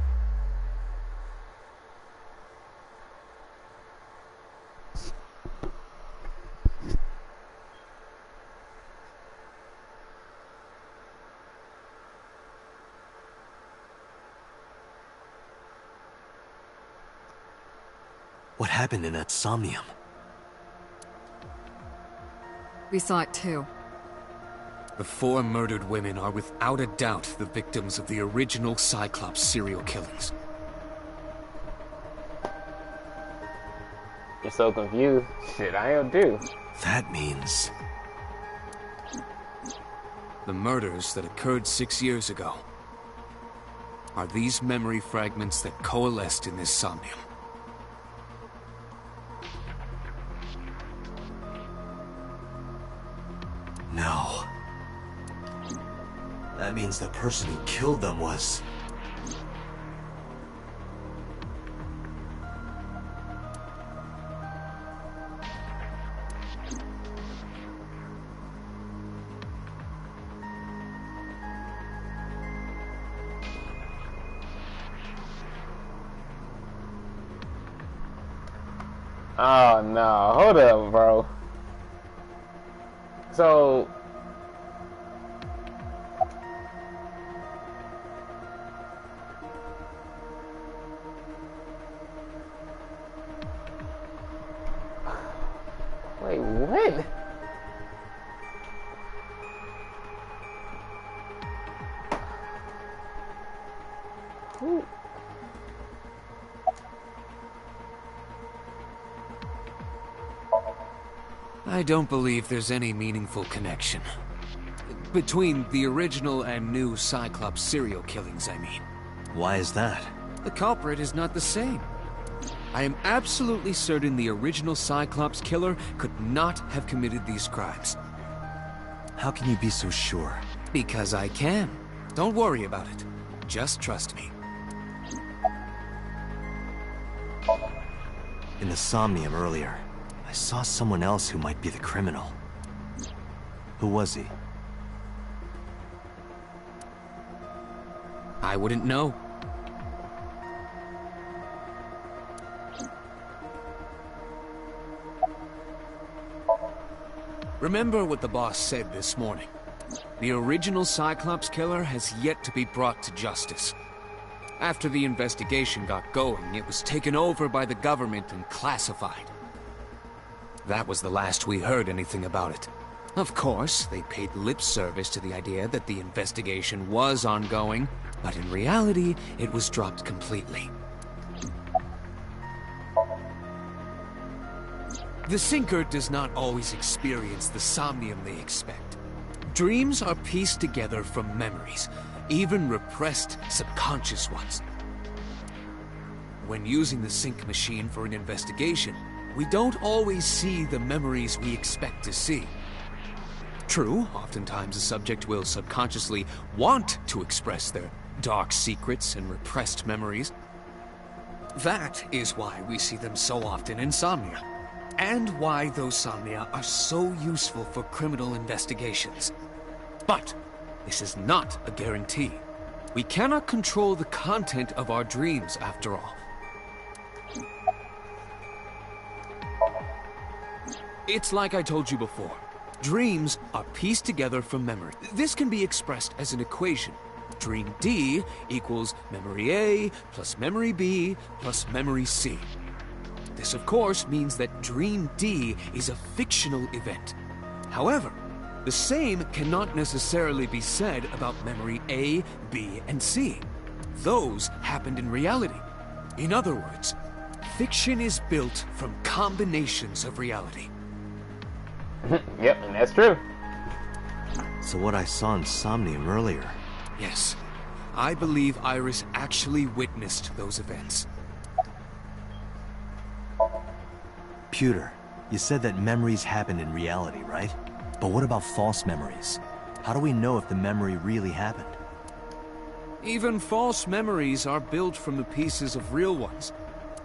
What happened in that somnium? We saw it too. The 4 murdered women are without a doubt the victims of the original Cyclops serial killings. You're so confused. Shit, I am too. That means... The murders that occurred 6 years ago are these memory fragments that coalesced in this somnium. No. That means the person who killed them was... Oh no, hold up, bro. So wait, what? Who? I don't believe there's any meaningful connection. Between the original and new Cyclops serial killings, I mean. Why is that? The culprit is not the same. I am absolutely certain the original Cyclops killer could not have committed these crimes. How can you be so sure? Because I can. Don't worry about it. Just trust me. In the Somnium earlier, I saw someone else who might be the criminal. Who was he? I wouldn't know. Remember what the boss said this morning. The original Cyclops killer has yet to be brought to justice. After the investigation got going, it was taken over by the government and classified. That was the last we heard anything about it. Of course, they paid lip service to the idea that the investigation was ongoing, but in reality, it was dropped completely. The Sinker does not always experience the somnium they expect. Dreams are pieced together from memories, even repressed subconscious ones. When using the sync machine for an investigation, we don't always see the memories we expect to see. True, oftentimes a subject will subconsciously want to express their dark secrets and repressed memories. That is why we see them so often in Somnia, and why those Somnia are so useful for criminal investigations. But this is not a guarantee. We cannot control the content of our dreams, after all. It's like I told you before. Dreams are pieced together from memory. This can be expressed as an equation. Dream D equals memory A plus memory B plus memory C. This, of course, means that Dream D is a fictional event. However, the same cannot necessarily be said about memory A, B, and C. Those happened in reality. In other words, fiction is built from combinations of reality. Yep, and that's true. So what I saw in Somnium earlier... Yes, I believe Iris actually witnessed those events. Pewter, you said that memories happen in reality, right? But what about false memories? How do we know if the memory really happened? Even false memories are built from the pieces of real ones.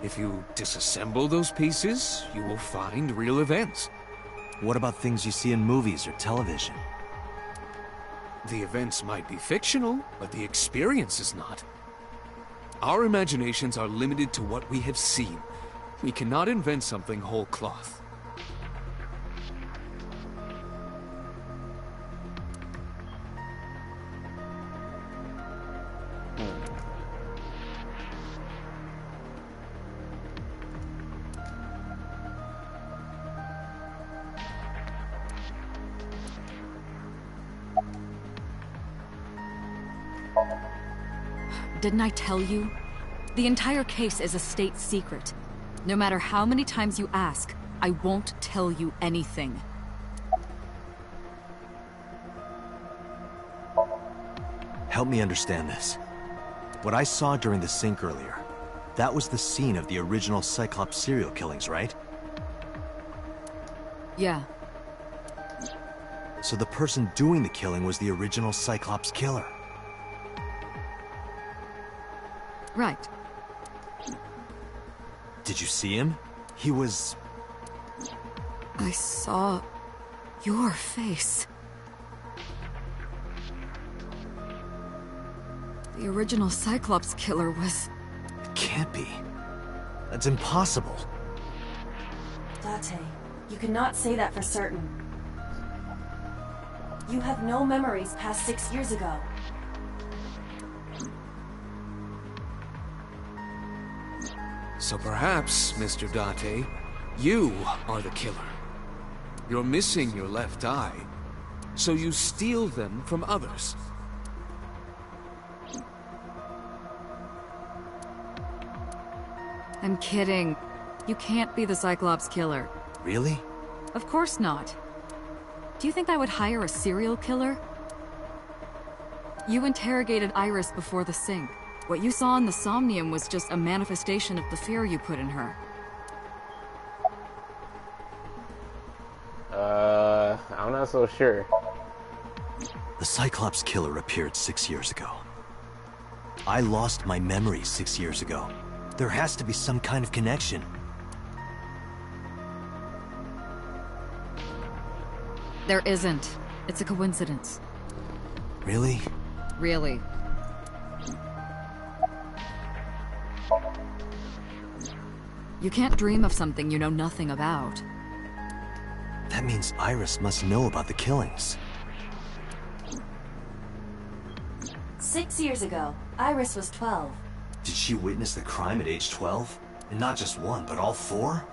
If you disassemble those pieces, you will find real events. What about things you see in movies or television? The events might be fictional, but the experience is not. Our imaginations are limited to what we have seen. We cannot invent something whole cloth. Didn't I tell you? The entire case is a state secret. No matter how many times you ask, I won't tell you anything. Help me understand this. What I saw during the sync earlier, that was the scene of the original Cyclops serial killings, right? Yeah. So the person doing the killing was the original Cyclops killer. Right. Did you see him? He was... I saw your face. The original Cyclops killer was... It can't be. That's impossible. Date, you cannot say that for certain. You have no memories past 6 years ago. So perhaps, Mr. Date, you are the killer. You're missing your left eye, so you steal them from others. I'm kidding. You can't be the Cyclops killer. Really? Of course not. Do you think I would hire a serial killer? You interrogated Iris before the sync. What you saw in the Somnium was just a manifestation of the fear you put in her. I'm not so sure. The Cyclops killer appeared 6 years ago. I lost my memory 6 years ago. There has to be some kind of connection. There isn't. It's a coincidence. Really? Really. You can't dream of something you know nothing about. That means Iris must know about the killings. 6 years ago, Iris was 12. Did she witness the crime at age 12? And not just one, but all four?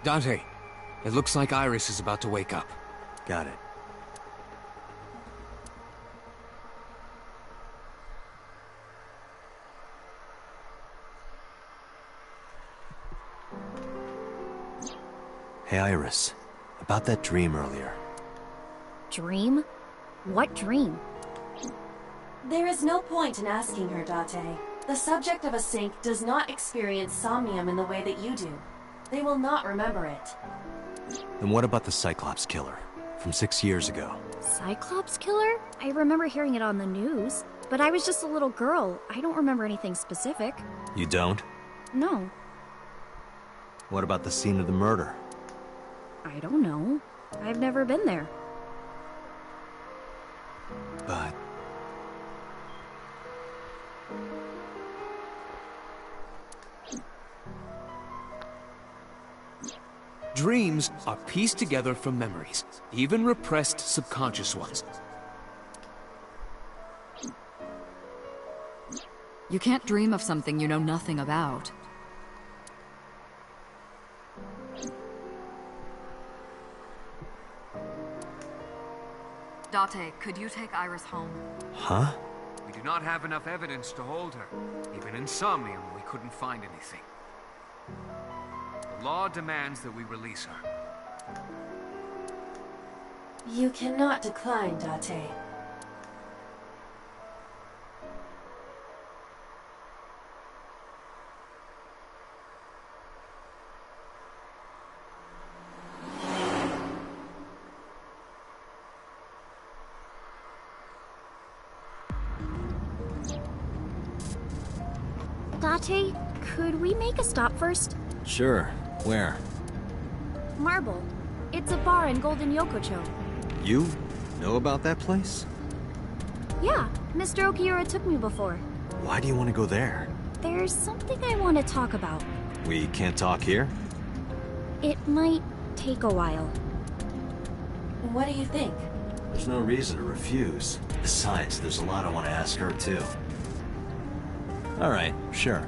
Dante, it looks like Iris is about to wake up. Got it. Hey, Iris. About that dream earlier. Dream? What dream? There is no point in asking her, Date. The subject of a sink does not experience somnium in the way that you do. They will not remember it. Then what about the Cyclops killer? From 6 years ago? Cyclops killer? I remember hearing it on the news, but I was just a little girl. I don't remember anything specific. You don't? No, What about the scene of the murder? I don't know. I've never been there. But... Dreams are pieced together from memories, even repressed subconscious ones. You can't dream of something you know nothing about. Date, could you take Iris home? Huh? We do not have enough evidence to hold her. Even in Somnium, we couldn't find anything. The law demands that we release her. You cannot decline, Date. Date, could we make a stop first? Sure. Where? Marble. It's a bar in Golden Yokocho. You know about that place? Yeah, Mr. Okiura took me before. Why do you want to go there? There's something I want to talk about. We can't talk here? It might take a while. What do you think? There's no reason to refuse. Besides, there's a lot I want to ask her, too. All right, sure.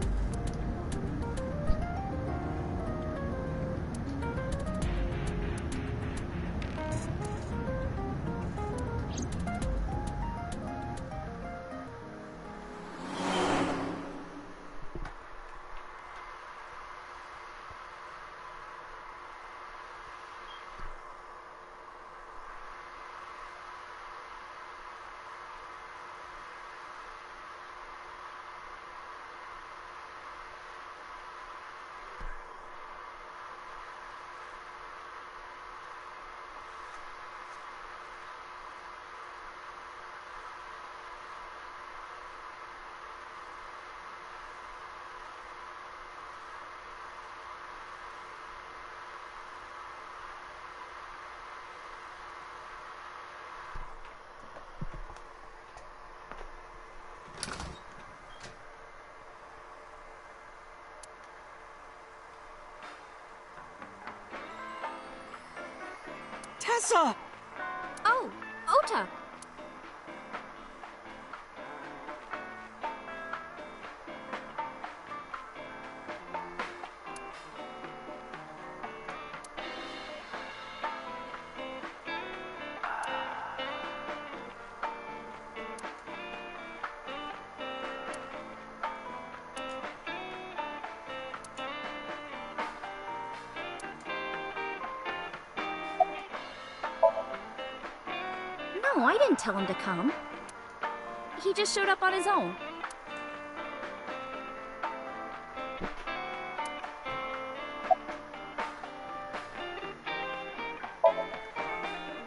Tessa! Oh, Ota! No, I didn't tell him to come. He just showed up on his own.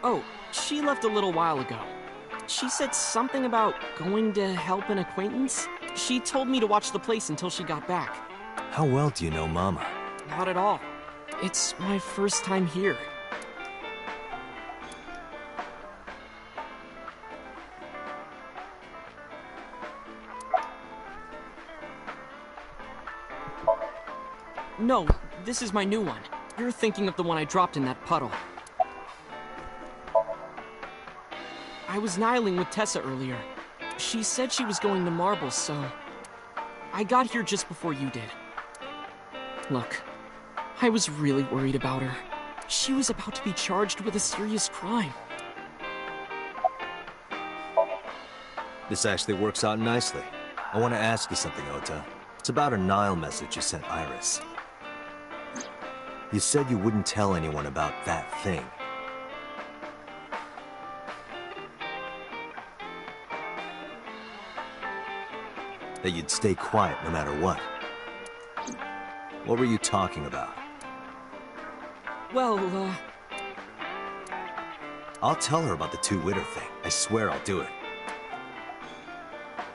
Oh, she left a little while ago. She said something about going to help an acquaintance. She told me to watch the place until she got back. How well do you know Mama? Not at all. It's my first time here. No, this is my new one. You're thinking of the one I dropped in that puddle. I was nihiling with Tessa earlier. She said she was going to Marble, so I got here just before you did. Look, I was really worried about her. She was about to be charged with a serious crime. This actually works out nicely. I want to ask you something, Ota. It's about a Nile message you sent Iris. You said you wouldn't tell anyone about that thing. That you'd stay quiet no matter what. What were you talking about? Well, I'll tell her about the two-witter thing. I swear I'll do it.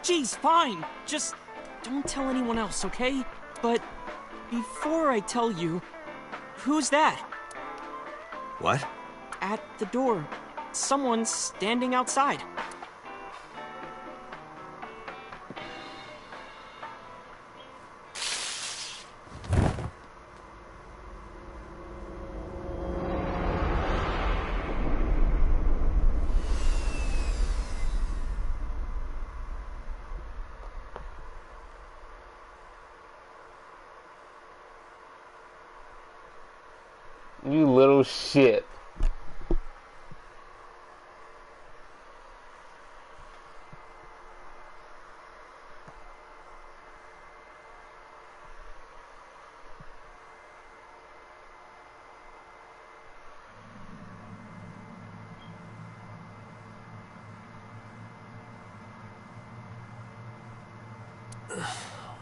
geez, fine. Just don't tell anyone else, okay? But before I tell you, who's that? What? At the door. Someone's standing outside. You little shit.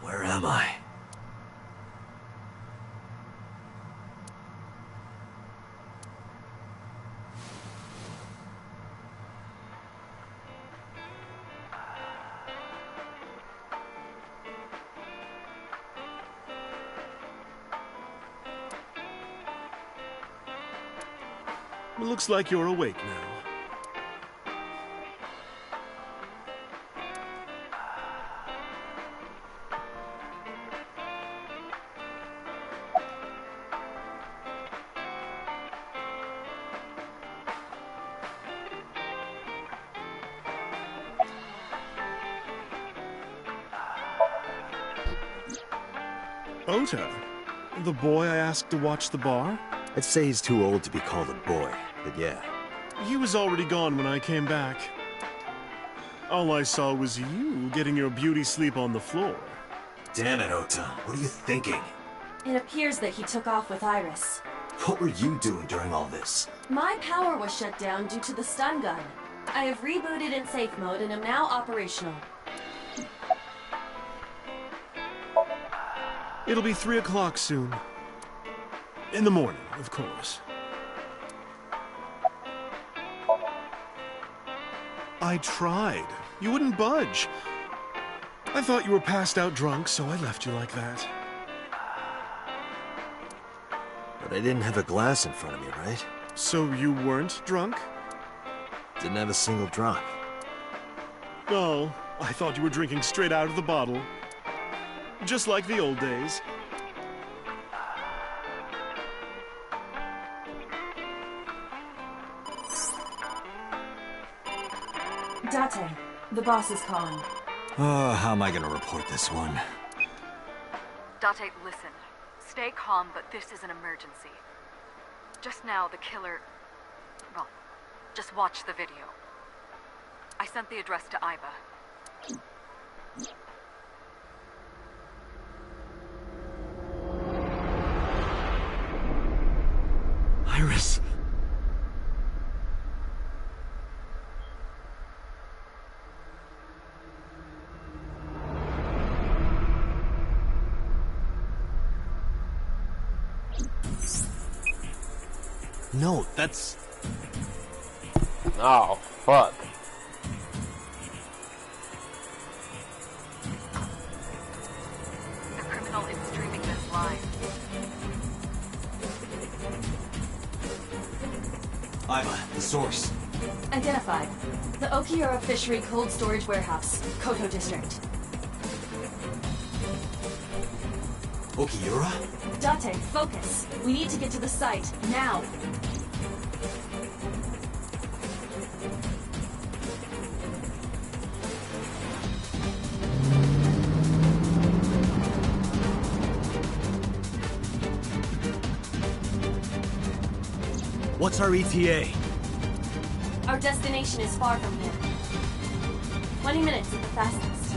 Where am I? Looks like you're awake now. Ota, the boy I asked to watch the bar? I'd say he's too old to be called a boy, but yeah. He was already gone when I came back. All I saw was you getting your beauty sleep on the floor. Damn it, Ota. What are you thinking? It appears that he took off with Iris. What were you doing during all this? My power was shut down due to the stun gun. I have rebooted in safe mode and am now operational. It'll be 3 o'clock soon. In the morning, of course. I tried. You wouldn't budge. I thought you were passed out drunk, so I left you like that. But I didn't have a glass in front of me, right? So you weren't drunk? Didn't have a single drop. Oh, I thought you were drinking straight out of the bottle. Just like the old days. Date, the boss is calling. Oh, how am I gonna report this one? Date, listen. Stay calm, but this is an emergency. Just now, the killer... Well, just watch the video. I sent the address to Iba. Iris. No, that's... Oh, fuck. The criminal is streaming this live. Iva, the source. Identified. The Okiura Fishery Cold Storage Warehouse, Koto District. Okiura? Date, focus. We need to get to the site, now. What's our ETA? Our destination is far from here. 20 minutes at the fastest.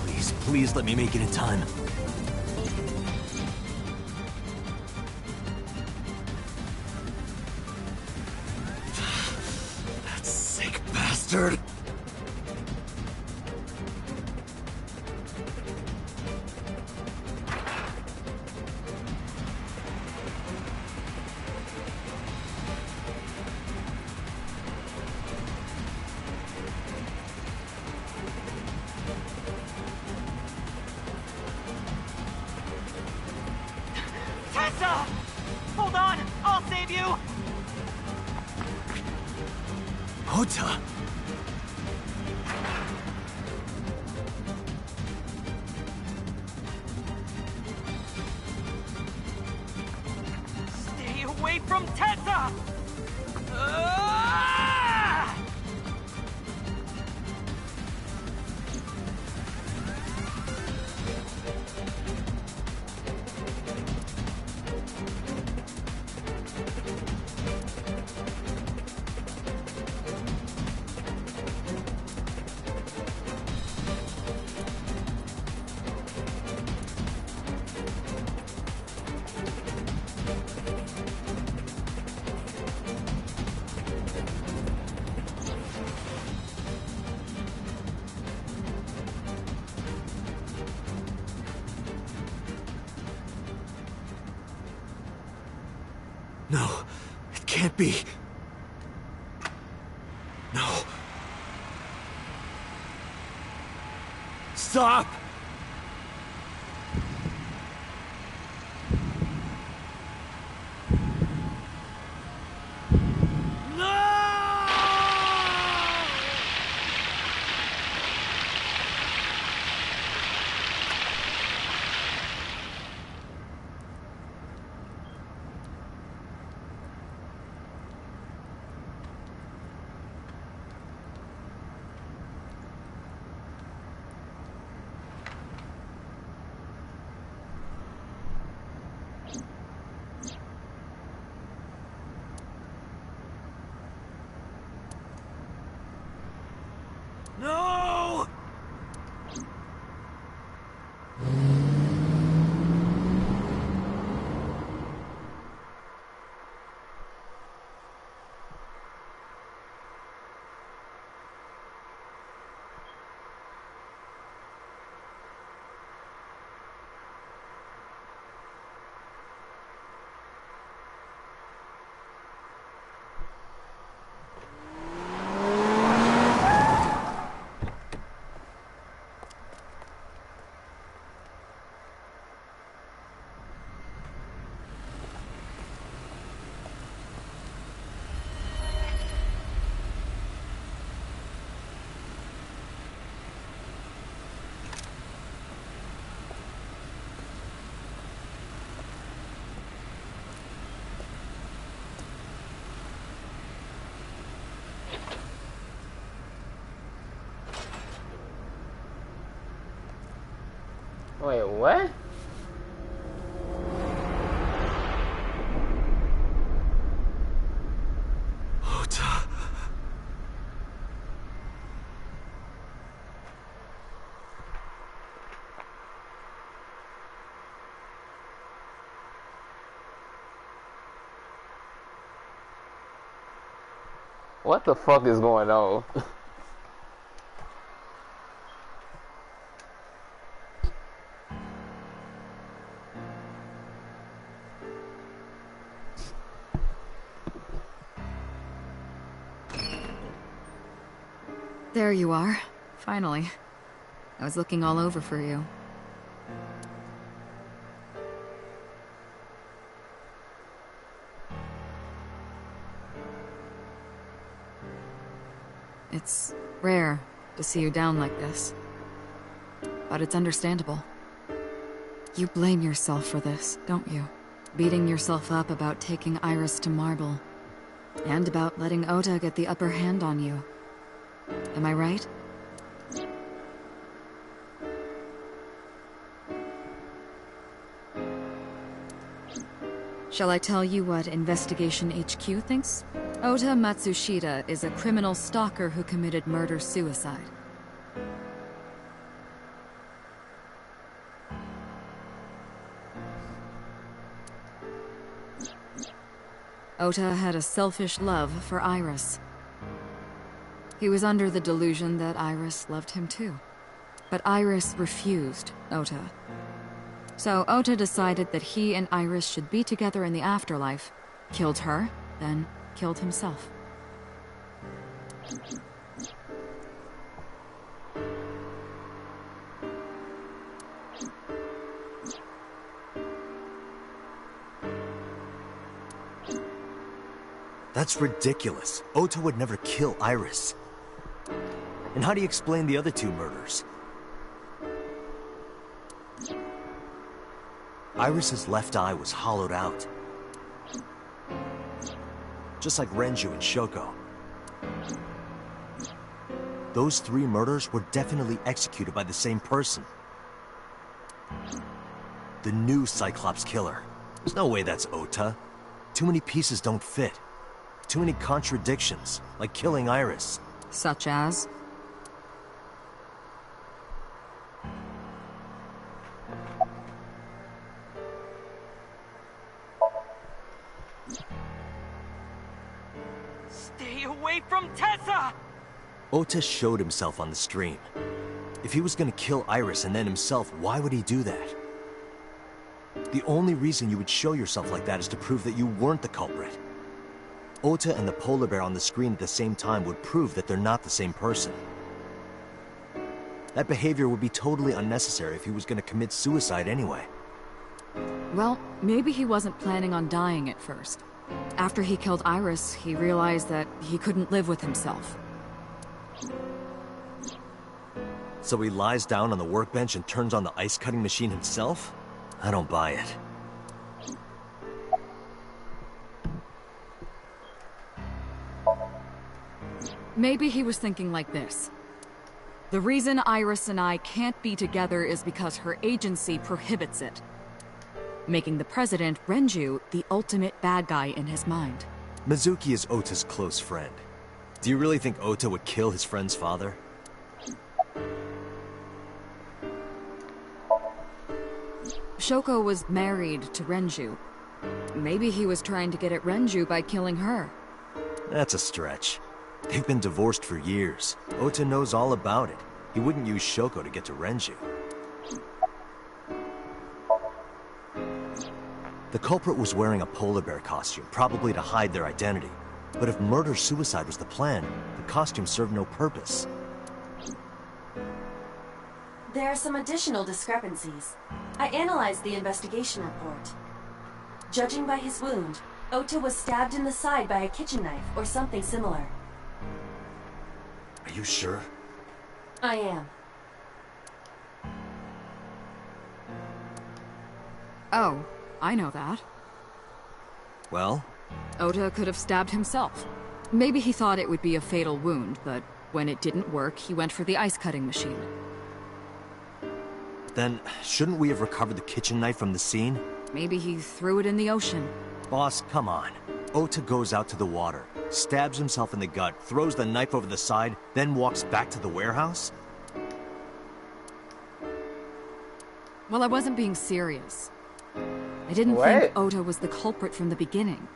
Please, please let me make it in time. That sick bastard! Tessa! Hold on! I'll save you! Ota! Stay away from Tessa! Ah! No, it can't be. No. Stop! No! Wait, what? Ota. What the fuck is going on? There you are. Finally. I was looking all over for you. It's rare to see you down like this. But it's understandable. You blame yourself for this, don't you? Beating yourself up about taking Iris to Marble. And about letting Ota get the upper hand on you. Am I right? Shall I tell you what Investigation HQ thinks? Ota Matsushita is a criminal stalker who committed murder-suicide. Ota had a selfish love for Iris. He was under the delusion that Iris loved him too. But Iris refused Ota. So Ota decided that he and Iris should be together in the afterlife, killed her, then killed himself. That's ridiculous. Ota would never kill Iris. And how do you explain the other two murders? Iris's left eye was hollowed out. Just like Renju and Shoko. Those three murders were definitely executed by the same person. The new Cyclops killer. There's no way that's Ota. Too many pieces don't fit. Too many contradictions, like killing Iris. Such as? Stay away from Tessa! Ota showed himself on the stream. If he was gonna kill Iris and then himself, why would he do that? The only reason you would show yourself like that is to prove that you weren't the culprit. Ota and the polar bear on the screen at the same time would prove that they're not the same person. That behavior would be totally unnecessary if he was gonna commit suicide anyway. Well, maybe he wasn't planning on dying at first. After he killed Iris, he realized that he couldn't live with himself. So he lies down on the workbench and turns on the ice-cutting machine himself? I don't buy it. Maybe he was thinking like this. The reason Iris and I can't be together is because her agency prohibits it. Making the president, Renju, the ultimate bad guy in his mind. Mizuki is Ota's close friend. Do you really think Ota would kill his friend's father? Shoko was married to Renju. Maybe he was trying to get at Renju by killing her. That's a stretch. They've been divorced for years. Ota knows all about it. He wouldn't use Shoko to get to Renju. The culprit was wearing a polar bear costume, probably to hide their identity. But if murder-suicide was the plan, the costume served no purpose. There are some additional discrepancies. I analyzed the investigation report. Judging by his wound, Ota was stabbed in the side by a kitchen knife or something similar. Are you sure? I am. Oh, I know that. Well? Ota could have stabbed himself. Maybe he thought it would be a fatal wound, but when it didn't work, he went for the ice-cutting machine. Then, shouldn't we have recovered the kitchen knife from the scene? Maybe he threw it in the ocean. Boss, come on. Ota goes out to the water, stabs himself in the gut, throws the knife over the side, then walks back to the warehouse? Well, I wasn't being serious. I didn't think Ota was the culprit from the beginning.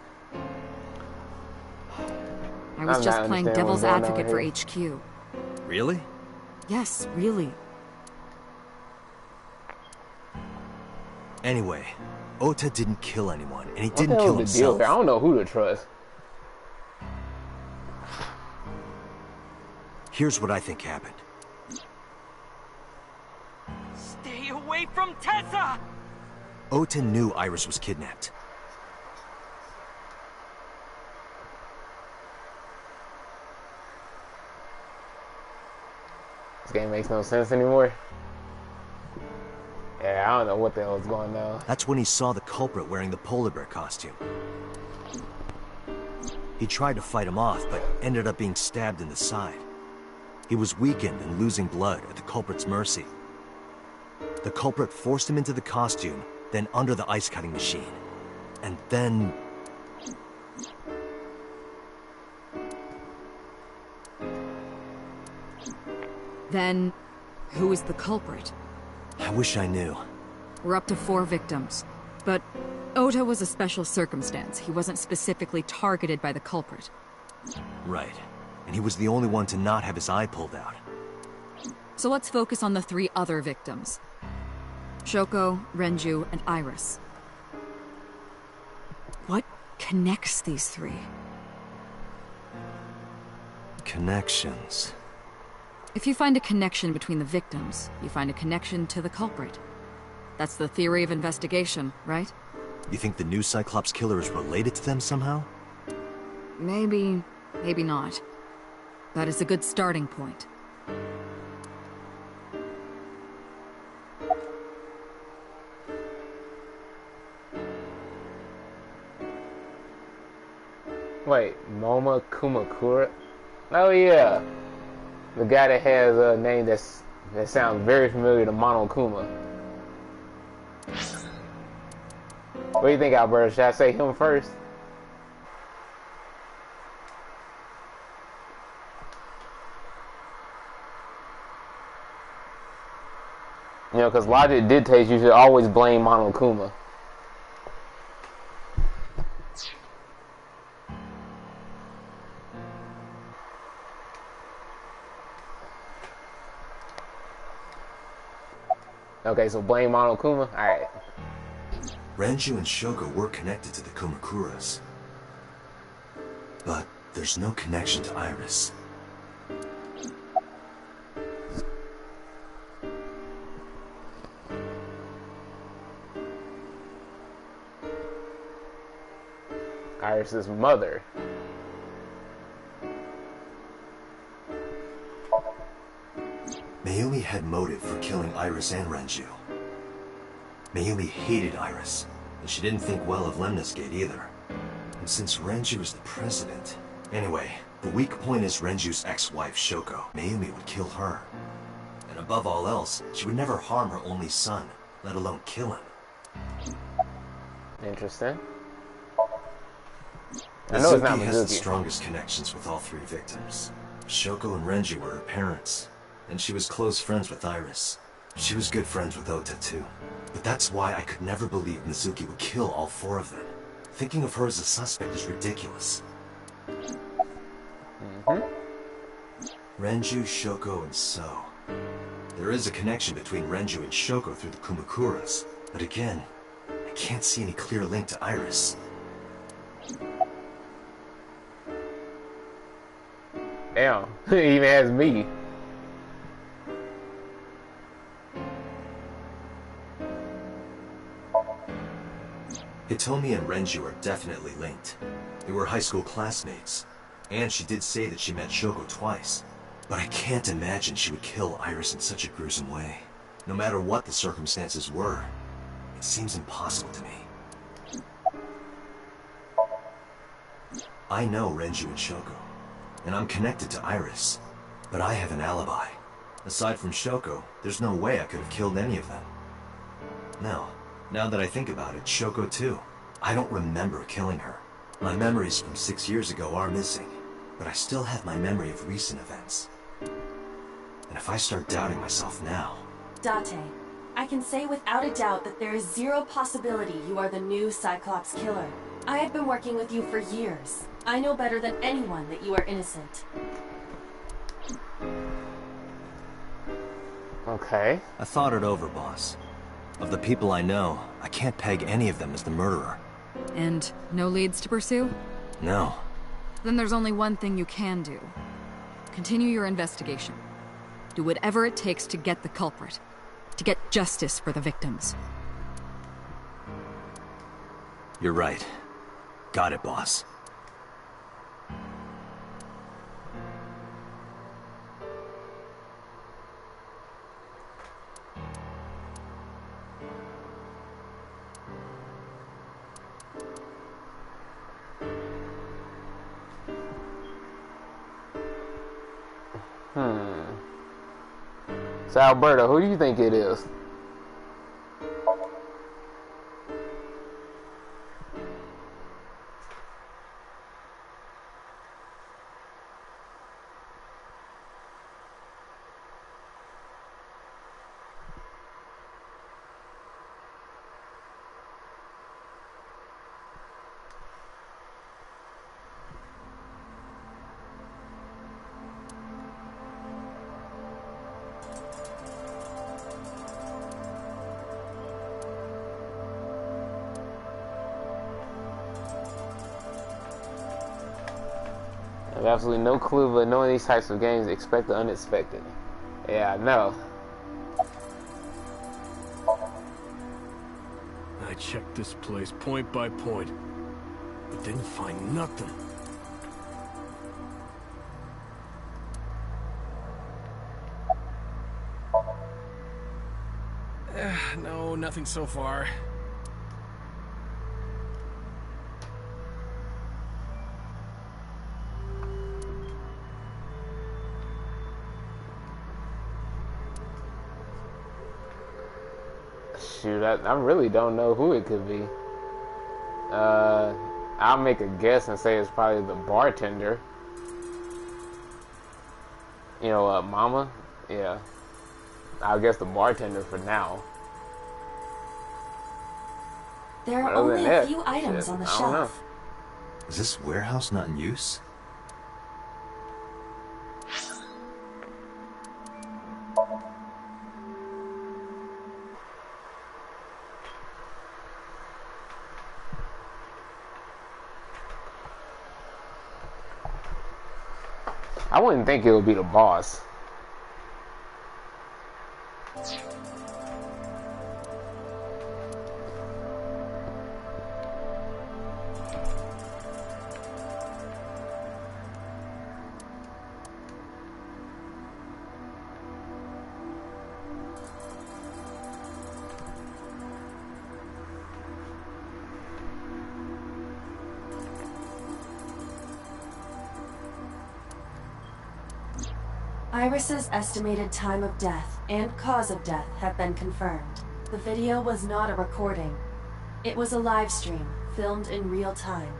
I was just playing devil's advocate for HQ. Really? Yes, really. Anyway, Ota didn't kill anyone, and he didn't kill himself. I don't know who to trust. Here's what I think happened. Stay away from Tessa! Ota knew Iris was kidnapped. This game makes no sense anymore. Yeah, I don't know what the hell is going on. That's when he saw the culprit wearing the polar bear costume. He tried to fight him off, but ended up being stabbed in the side. He was weakened and losing blood at the culprit's mercy. The culprit forced him into the costume, then under the ice cutting machine. And then... Then, who is the culprit? I wish I knew. We're up to 4 victims. But Ota was a special circumstance. He wasn't specifically targeted by the culprit. Right. And he was the only one to not have his eye pulled out. So let's focus on the 3 other victims. Shoko, Renju, and Iris. What connects these 3? Connections. If you find a connection between the victims, you find a connection to the culprit. That's the theory of investigation, right? You think the new Cyclops killer is related to them somehow? Maybe, maybe not. That is a good starting point. Wait, Moma Kumakura? Oh yeah. The guy that has a name that sounds very familiar to Monokuma. What do you think, Alberto? Should I say him first? You know, because logic dictates you should always blame Monokuma. Okay, so blame Monokuma? Alright. Renju and Shoko were connected to the Kumakuras. But there's no connection to Iris. Iris's mother. Mayumi had motive for killing Iris and Renju. Mayumi hated Iris, and she didn't think well of Lemniscate either. And since Renju is the president... Anyway, the weak point is Renju's ex-wife, Shoko. Mayumi would kill her. And above all else, she would never harm her only son, let alone kill him. Interesting. I know it's not Mizuki has the Mizuki. strongest connections with all 3 victims. Shoko and Renju were her parents, and she was close friends with Iris. She was good friends with Ota too. But that's why I could never believe Mizuki would kill all 4 of them. Thinking of her as a suspect is ridiculous. Renju, Shoko, and So. There is a connection between Renju and Shoko through the Kumakuras, but again, I can't see any clear link to Iris. Damn, he even has me. Hitomi and Renju are definitely linked. They were high school classmates, and she did say that she met Shoko twice. But I can't imagine she would kill Iris in such a gruesome way. No matter what the circumstances were, it seems impossible to me. I know Renju and Shoko, and I'm connected to Iris, but I have an alibi. Aside from Shoko, there's no way I could have killed any of them. No, now that I think about it, Shoko too. I don't remember killing her. My memories from 6 years ago are missing, but I still have my memory of recent events. And if I start doubting myself now... Date, I can say without a doubt that there is zero possibility you are the new Cyclops killer. I have been working with you for years. I know better than anyone that you are innocent. Okay. I thought it over, boss. Of the people I know, I can't peg any of them as the murderer. And no leads to pursue? No. Then there's only one thing you can do. Continue your investigation. Do whatever it takes to get the culprit. To get justice for the victims. You're right. Got it, boss. So Alberto, who do you think it is? I have absolutely no clue, but knowing these types of games, expect the unexpected. Yeah, I know. I checked this place point by point, but didn't find nothing. No, nothing so far. Shoot, I really don't know who it could be. I'll make a guess and say it's probably the bartender. You know, Mama? Yeah. I'll guess the bartender for now. There are Other only than a that, few items shit, on the I don't know. shelf. Is this warehouse not in use? I wouldn't think it would be the boss. Iris's estimated time of death and cause of death have been confirmed. The video was not a recording. It was a live stream, filmed in real time.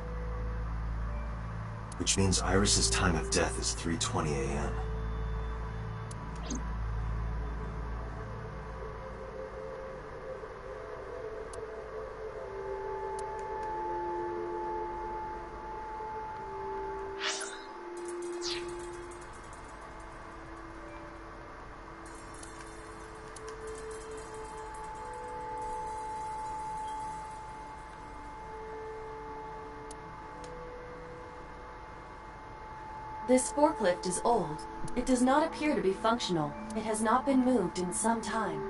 Which means Iris's time of death is 3:20 a.m. This forklift is old. It does not appear to be functional. It has not been moved in some time.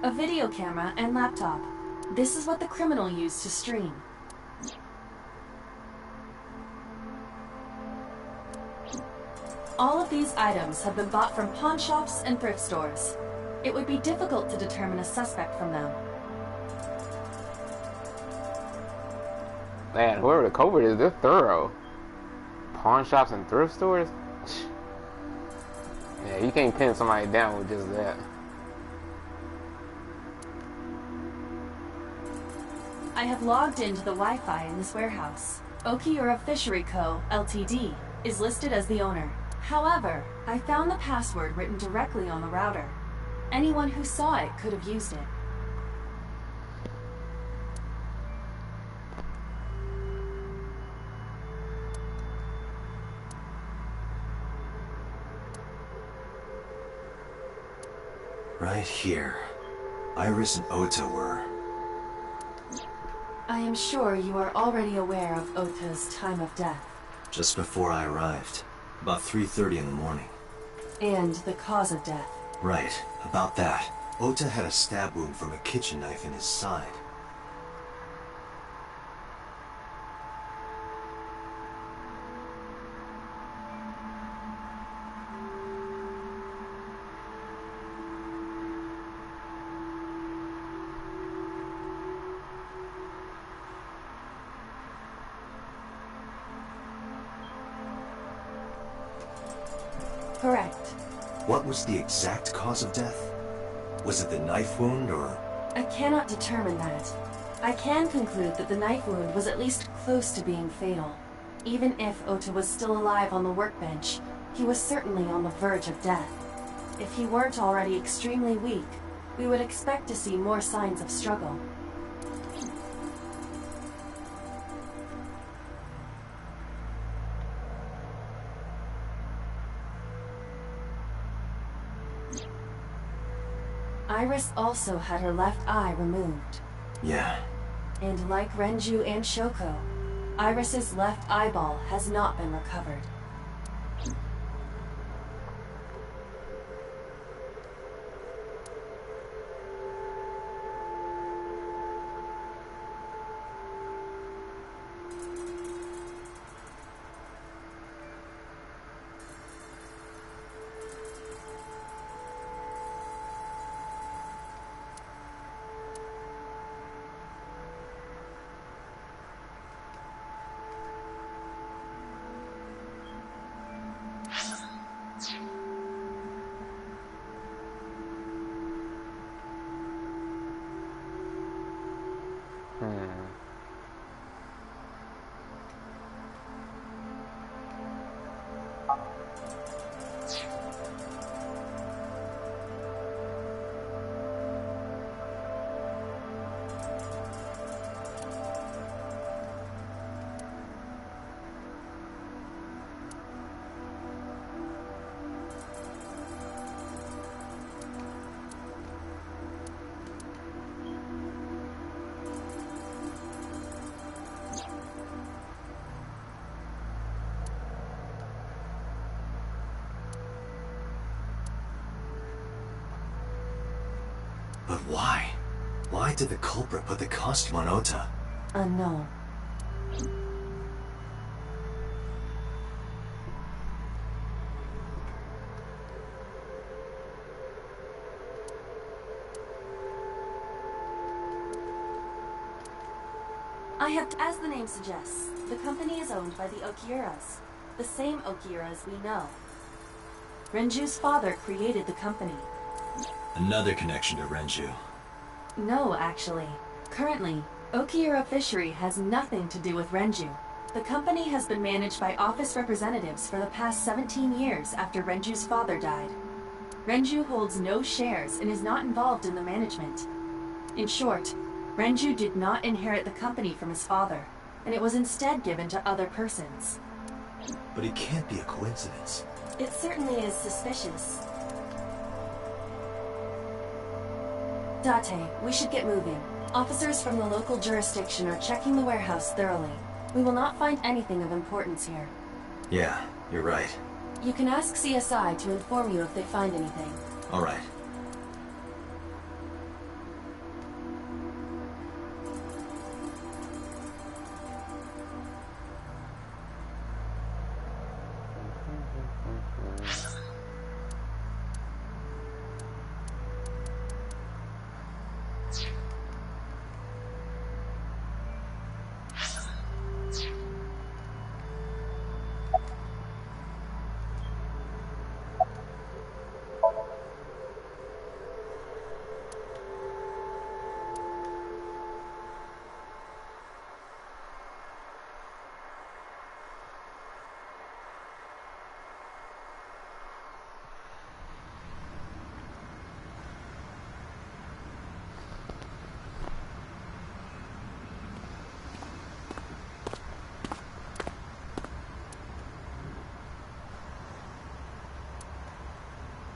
A video camera and laptop. This is what the criminal used to stream. All of these items have been bought from pawn shops and thrift stores. It would be difficult to determine a suspect from them. Man, whoever the culprit is, they're thorough. Pawn shops and thrift stores? Yeah, you can't pin somebody down with just that. I have logged into the Wi-Fi in this warehouse. Okiura Fishery Co., Ltd. is listed as the owner. However, I found the password written directly on the router. Anyone who saw it could have used it. Right here. Iris and Ota were... I am sure you are already aware of Ota's time of death. Just before I arrived. About 3:30 in the morning. And the cause of death. Right, about that. Ota had a stab wound from a kitchen knife in his side. Correct. What was the exact cause of death? Was it the knife wound, or...? I cannot determine that. I can conclude that the knife wound was at least close to being fatal. Even if Ota was still alive on the workbench, he was certainly on the verge of death. If he weren't already extremely weak, we would expect to see more signs of struggle. Iris also had her left eye removed. Yeah. And like Renju and Shoko, Iris's left eyeball has not been recovered. But why? Why did the culprit put the costume on Ota? Unknown. As the name suggests, the company is owned by the Okiuras, the same Okiuras we know. Renju's father created the company. Another connection to Renju. No, actually. Currently, Okiura Fishery has nothing to do with Renju. The company has been managed by office representatives for the past 17 years after Renju's father died. Renju holds no shares and is not involved in the management. In short, Renju did not inherit the company from his father, and it was instead given to other persons. But it can't be a coincidence. It certainly is suspicious. Date, we should get moving. Officers from the local jurisdiction are checking the warehouse thoroughly. We will not find anything of importance here. Yeah, you're right. You can ask CSI to inform you if they find anything. All right.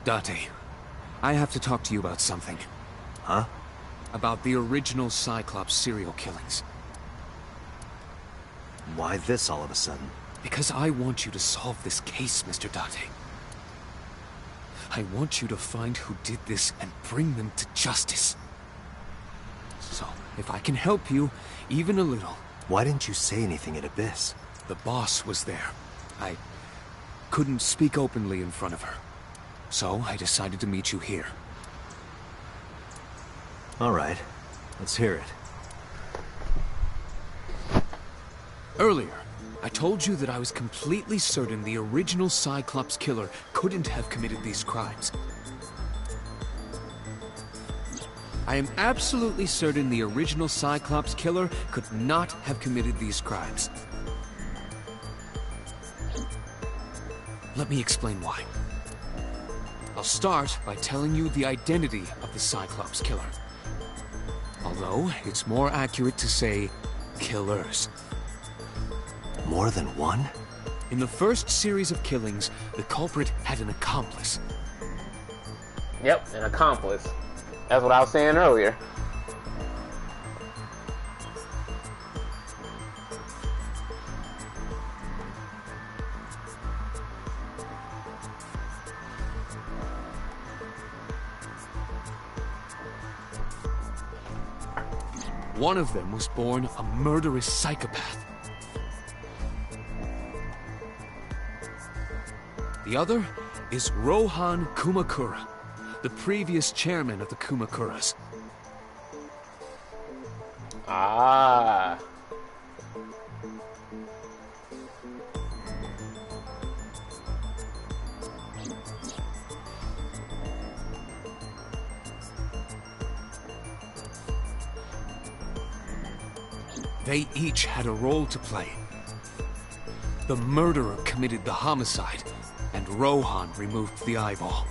Date, I have to talk to you about something. Huh? About the original Cyclops serial killings. Why this all of a sudden? Because I want you to solve this case, Mr. Date. I want you to find who did this and bring them to justice. So, if I can help you, even a little... Why didn't you say anything at Abyss? The boss was there. I couldn't speak openly in front of her. So, I decided to meet you here. All right. Let's hear it. Earlier, I told you that I was completely certain the original Cyclops killer couldn't have committed these crimes. I am absolutely certain the original Cyclops killer could not have committed these crimes. Let me explain why. I'll start by telling you the identity of the Cyclops killer. Although, it's more accurate to say, killers. More than one? In the first series of killings, the culprit had an accomplice. Yep, an accomplice. That's what I was saying earlier. One of them was born a murderous psychopath. The other is Rohan Kumakura, the previous chairman of the Kumakuras. Ah. They each had a role to play. The murderer committed the homicide, and Rohan removed the eyeball.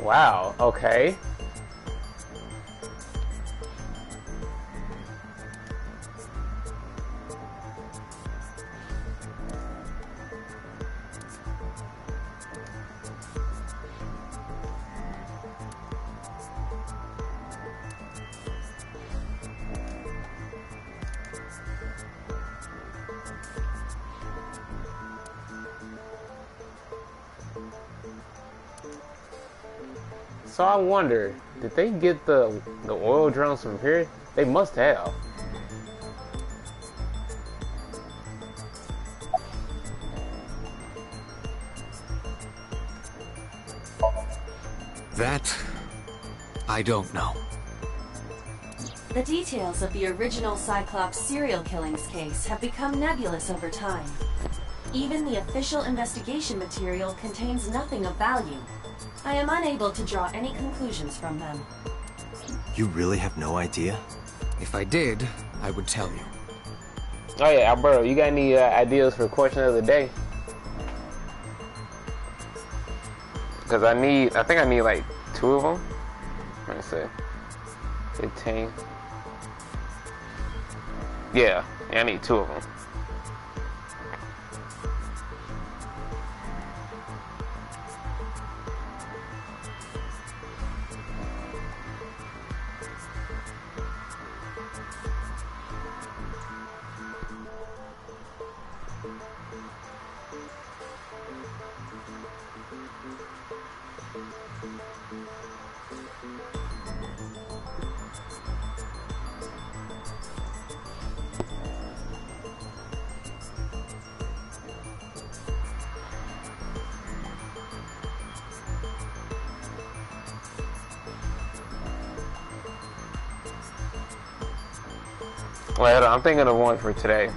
Wow, okay. So I wonder, did they get the oil drums from here? They must have. That, I don't know. The details of the original Cyclops serial killings case have become nebulous over time. Even the official investigation material contains nothing of value. I am unable to draw any conclusions from them. You really have no idea? If I did, I would tell you. Oh yeah, Alberto, you got any ideas for question of the day? Because I think I need like 2 of them. Let me see. 15. Yeah, I need 2 of them. Wait, hold on, I'm thinking of one for today.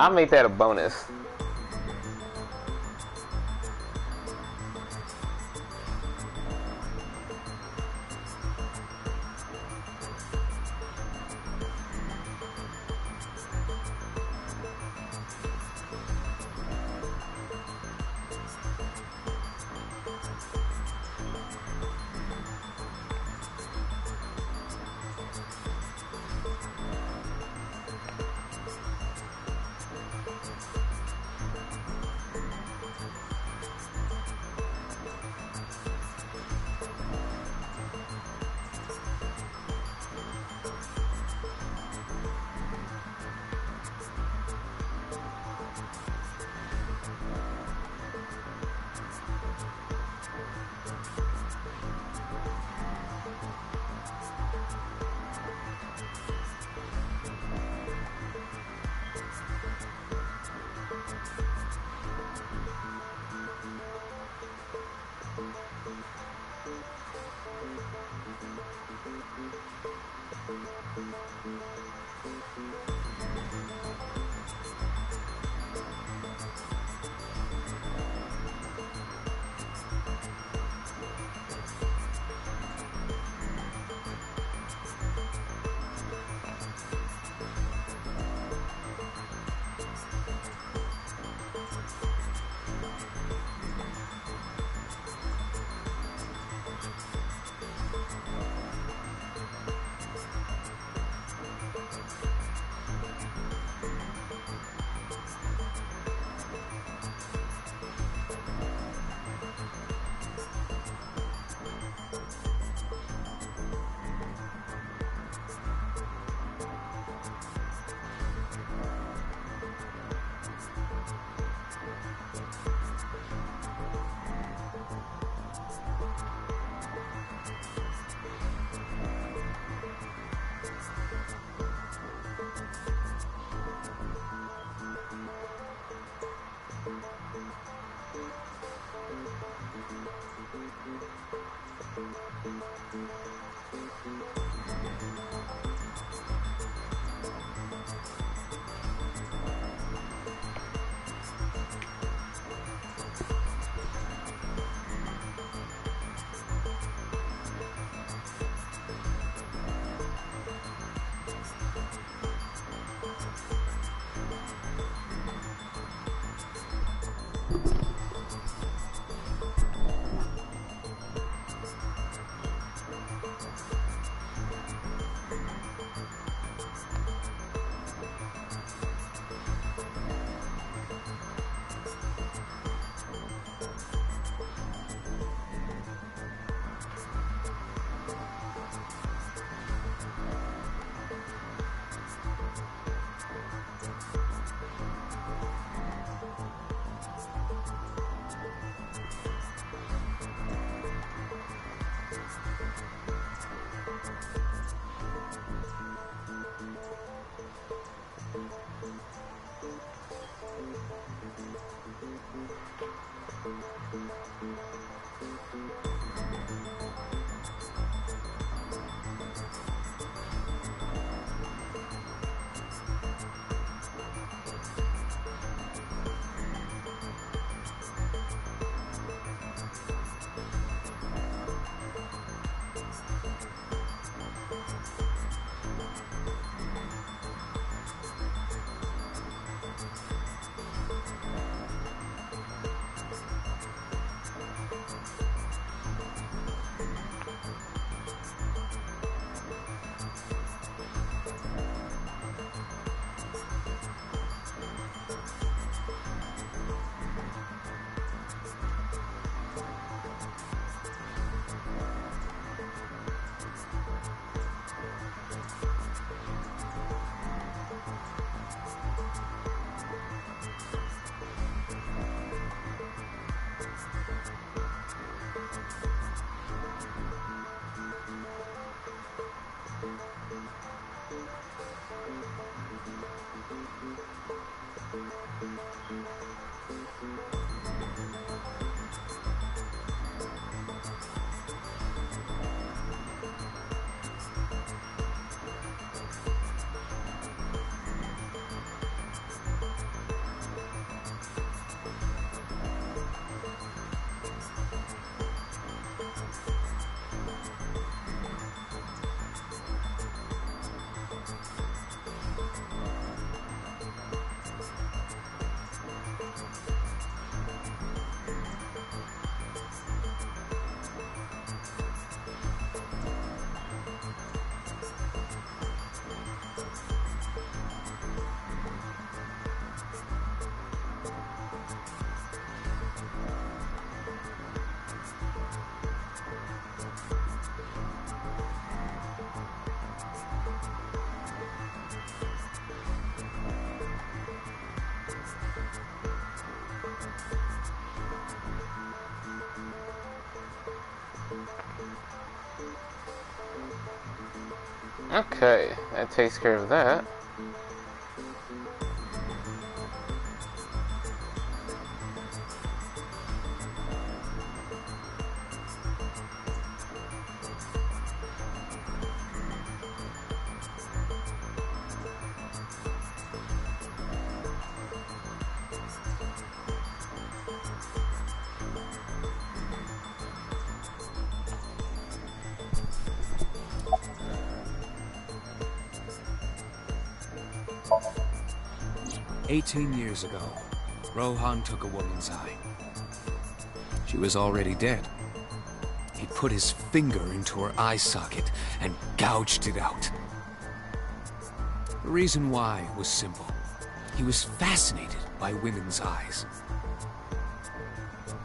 I'll make that a bonus. Okay, that takes care of that. Years ago, Rohan took a woman's eye. She was already dead. He put his finger into her eye socket and gouged it out. The reason why was simple. He was fascinated by women's eyes.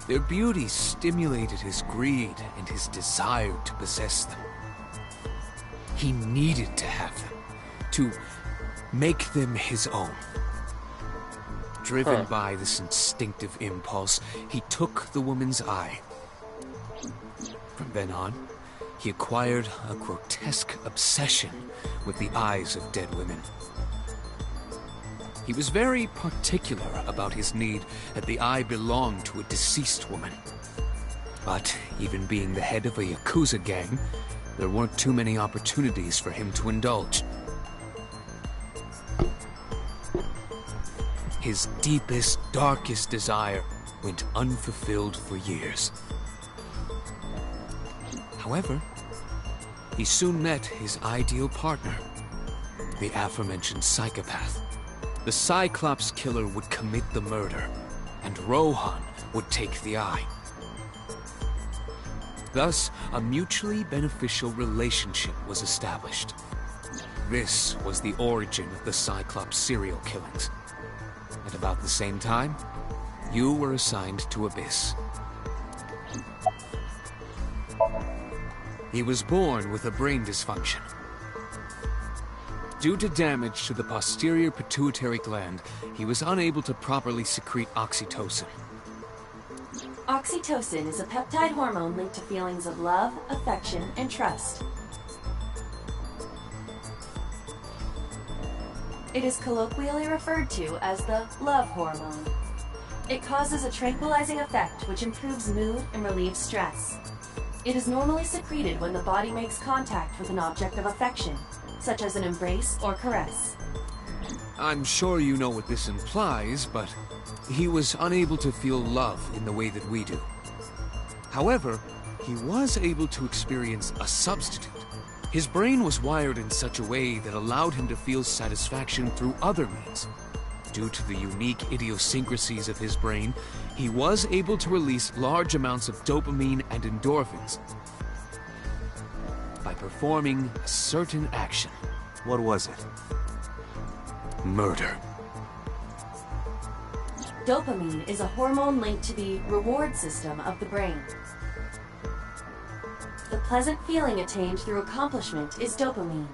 Their beauty stimulated his greed and his desire to possess them. He needed to have them, to make them his own. Driven by this instinctive impulse, he took the woman's eye. From then on, he acquired a grotesque obsession with the eyes of dead women. He was very particular about his need that the eye belonged to a deceased woman. But even being the head of a Yakuza gang, there weren't too many opportunities for him to indulge. His deepest, darkest desire went unfulfilled for years. However, he soon met his ideal partner, the aforementioned psychopath. The Cyclops killer would commit the murder, and Rohan would take the eye. Thus, a mutually beneficial relationship was established. This was the origin of the Cyclops serial killings. At about the same time, you were assigned to Abyss. He was born with a brain dysfunction. Due to damage to the posterior pituitary gland, he was unable to properly secrete oxytocin. Oxytocin is a peptide hormone linked to feelings of love, affection, and trust. It is colloquially referred to as the love hormone. It causes a tranquilizing effect which improves mood and relieves stress. It is normally secreted when the body makes contact with an object of affection, such as an embrace or caress. I'm sure you know what this implies, but he was unable to feel love in the way that we do. However, he was able to experience a substitute. His brain was wired in such a way that allowed him to feel satisfaction through other means. Due to the unique idiosyncrasies of his brain, he was able to release large amounts of dopamine and endorphins by performing a certain action. What was it? Murder. Dopamine is a hormone linked to the reward system of the brain. The pleasant feeling attained through accomplishment is dopamine.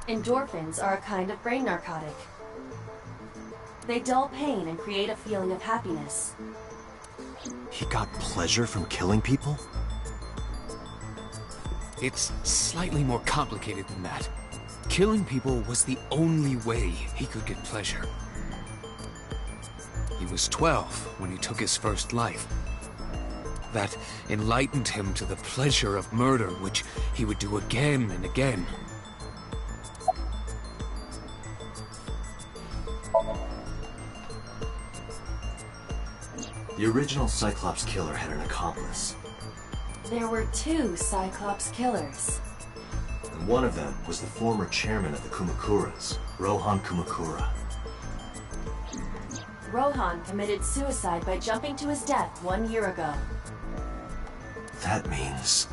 Endorphins are a kind of brain narcotic. They dull pain and create a feeling of happiness. He got pleasure from killing people? It's slightly more complicated than that. Killing people was the only way he could get pleasure. He was 12 when he took his first life. That enlightened him to the pleasure of murder, which he would do again and again. The original Cyclops killer had an accomplice. There were 2 Cyclops killers. And one of them was the former chairman of the Kumakuras, Rohan Kumakura. Rohan committed suicide by jumping to his death 1 year ago. That means...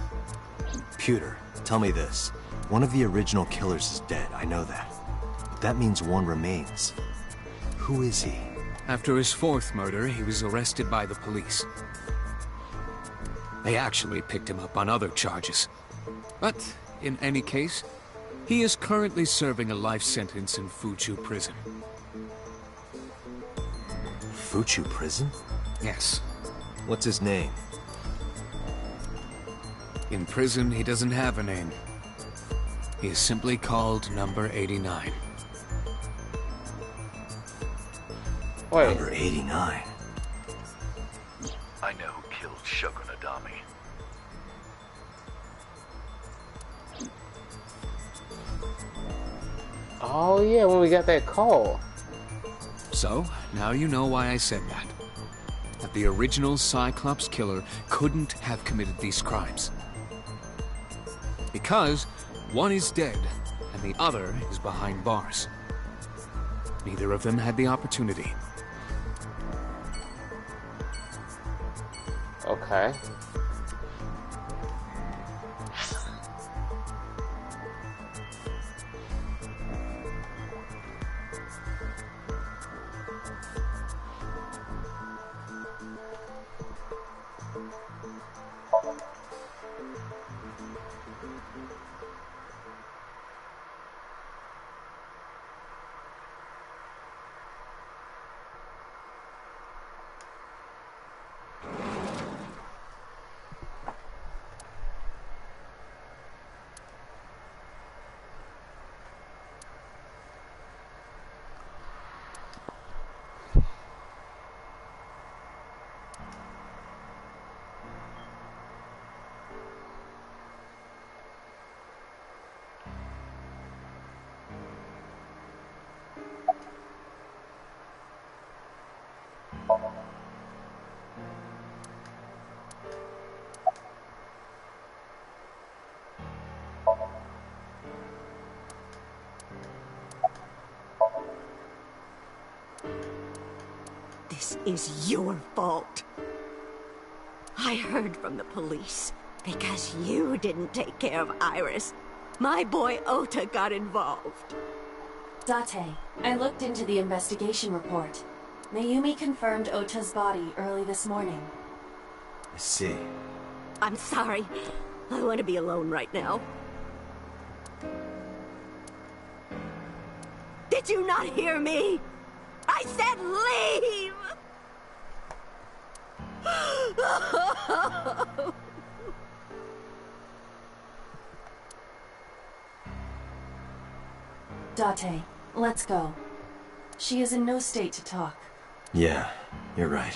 Pewter, tell me this. One of the original killers is dead, I know that. But that means one remains. Who is he? After his 4th murder, he was arrested by the police. They actually picked him up on other charges. But, in any case, he is currently serving a life sentence in Fuchu prison. Fuchu prison? Yes. What's his name? In prison, he doesn't have a name. He is simply called Number 89. Wait. Number 89. I know who killed Shogun Adami. Oh yeah, when we got that call. So, now you know why I said that. That the original Cyclops killer couldn't have committed these crimes. Because one is dead, and the other is behind bars. Neither of them had the opportunity. Okay. This is your fault. I heard from the police because you didn't take care of Iris. My boy Ota got involved. Date, I looked into the investigation report. Mayumi confirmed Ota's body early this morning. I see. I'm sorry. I want to be alone right now. Did you not hear me? I said leave! Date, let's go. She is in no state to talk. Yeah, you're right.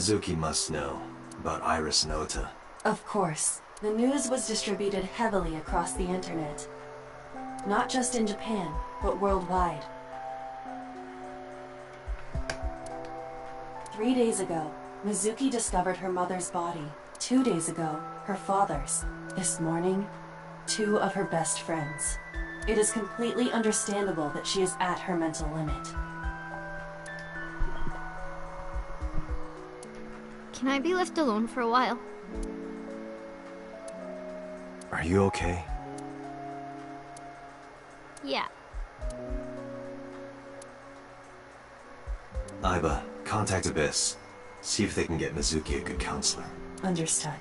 Mizuki must know about Iris and Ota. Of course. The news was distributed heavily across the internet. Not just in Japan, but worldwide. 3 days ago, Mizuki discovered her mother's body. 2 days ago, her father's. This morning, 2 of her best friends. It is completely understandable that she is at her mental limit. Can I be left alone for a while? Are you okay? Yeah. Aiba, contact Abyss. See if they can get Mizuki a good counselor. Understood.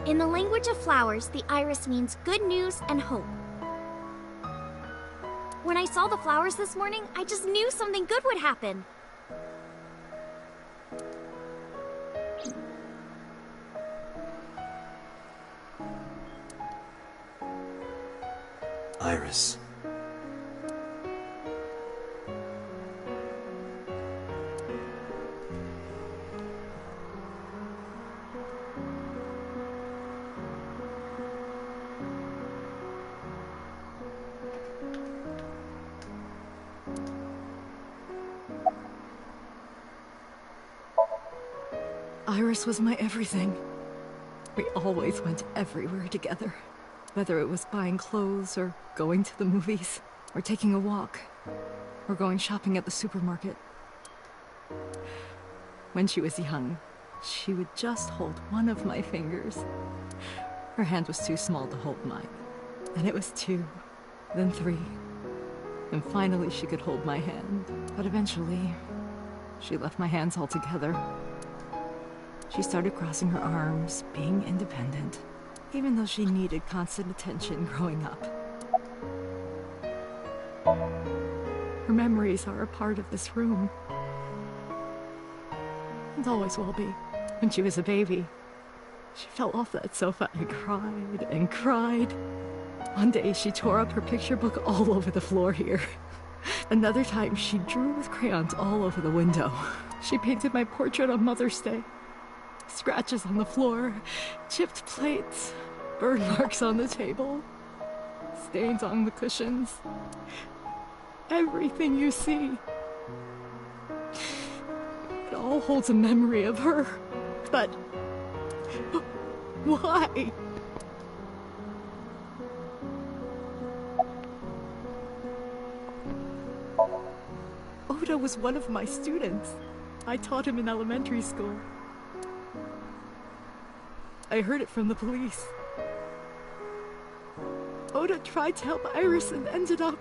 In the language of flowers, the iris means good news and hope. When I saw the flowers this morning, I just knew something good would happen. Iris. Iris was my everything. We always went everywhere together. Whether it was buying clothes, or going to the movies, or taking a walk, or going shopping at the supermarket. When she was young, she would just hold one of my fingers. Her hand was too small to hold mine. Then it was 2, then 3. And finally she could hold my hand. But eventually, she left my hands altogether. She started crossing her arms, being independent, even though she needed constant attention growing up. Her memories are a part of this room. And always will be. When she was a baby, she fell off that sofa and cried and cried. One day she tore up her picture book all over the floor here. Another time she drew with crayons all over the window. She painted my portrait on Mother's Day. Scratches on the floor, chipped plates, burn marks on the table, stains on the cushions. Everything you see. It all holds a memory of her. But why? Oda was one of my students. I taught him in elementary school. I heard it from the police. Oda tried to help Iris and ended up...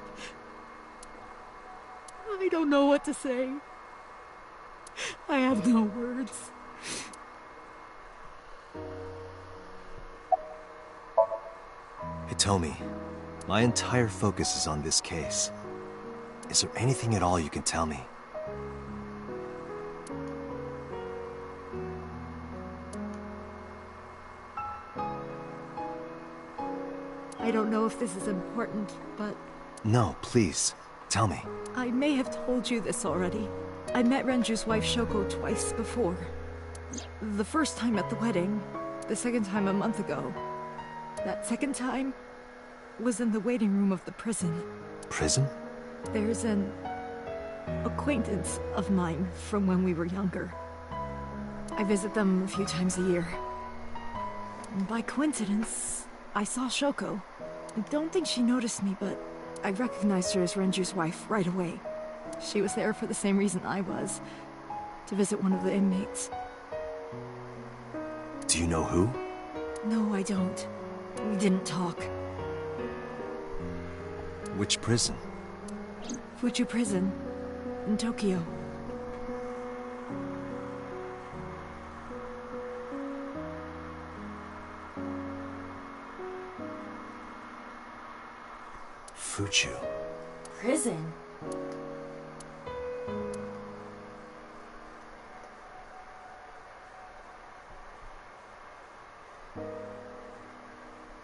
I don't know what to say. I have no words. Hitomi, my entire focus is on this case. Is there anything at all you can tell me? I don't know if this is important, but... No, please, tell me. I may have told you this already, I met Renju's wife Shoko twice before. The first time at the wedding, the second time a month ago. That second time was in the waiting room of the prison. Prison? There's an acquaintance of mine from when we were younger. I visit them a few times a year. By coincidence, I saw Shoko. I don't think she noticed me, but I recognized her as Renju's wife right away. She was there for the same reason I was, to visit one of the inmates. Do you know who? No, I don't. We didn't talk. Which prison? Fuju Prison, in Tokyo. Fuju. Prison?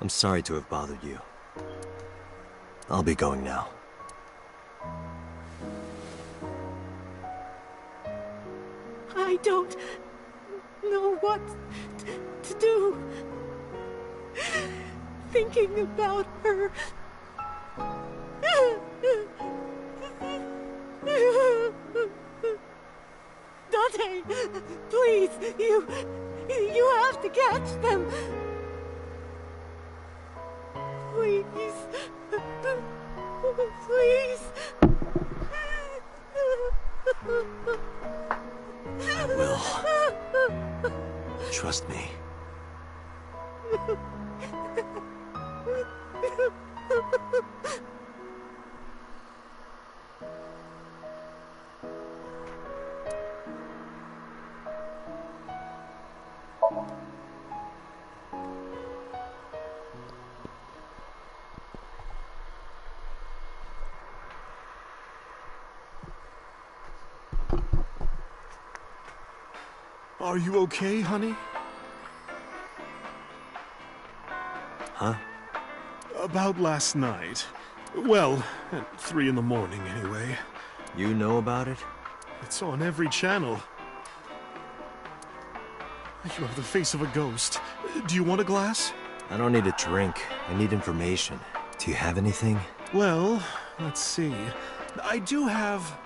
I'm sorry to have bothered you. I'll be going now. I don't know what to do. Thinking about her. Dante, please, you have to catch them. Please. Please. I will. Trust me. Are you okay, honey? Huh? About last night. Well, at 3 in the morning, anyway. You know about it? It's on every channel. You have the face of a ghost. Do you want a glass? I don't need a drink. I need information. Do you have anything? Well, let's see. I do have...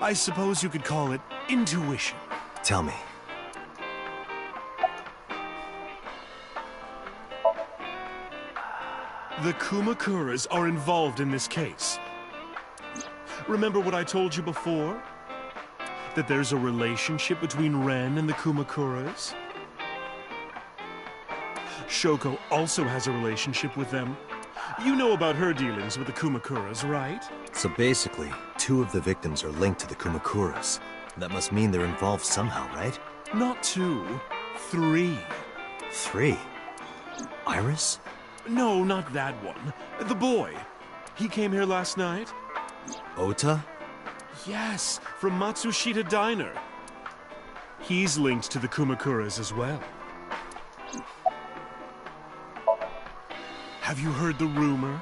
I suppose you could call it intuition. Tell me. The Kumakuras are involved in this case. Remember what I told you before? That there's a relationship between Ren and the Kumakuras? Shoko also has a relationship with them. You know about her dealings with the Kumakuras, right? So basically, 2 of the victims are linked to the Kumakuras. That must mean they're involved somehow, right? Not 2, 3. 3? Iris? No, not that one. The boy. He came here last night. Ota? Yes, from Matsushita Diner. He's linked to the Kumakuras as well. Have you heard the rumor?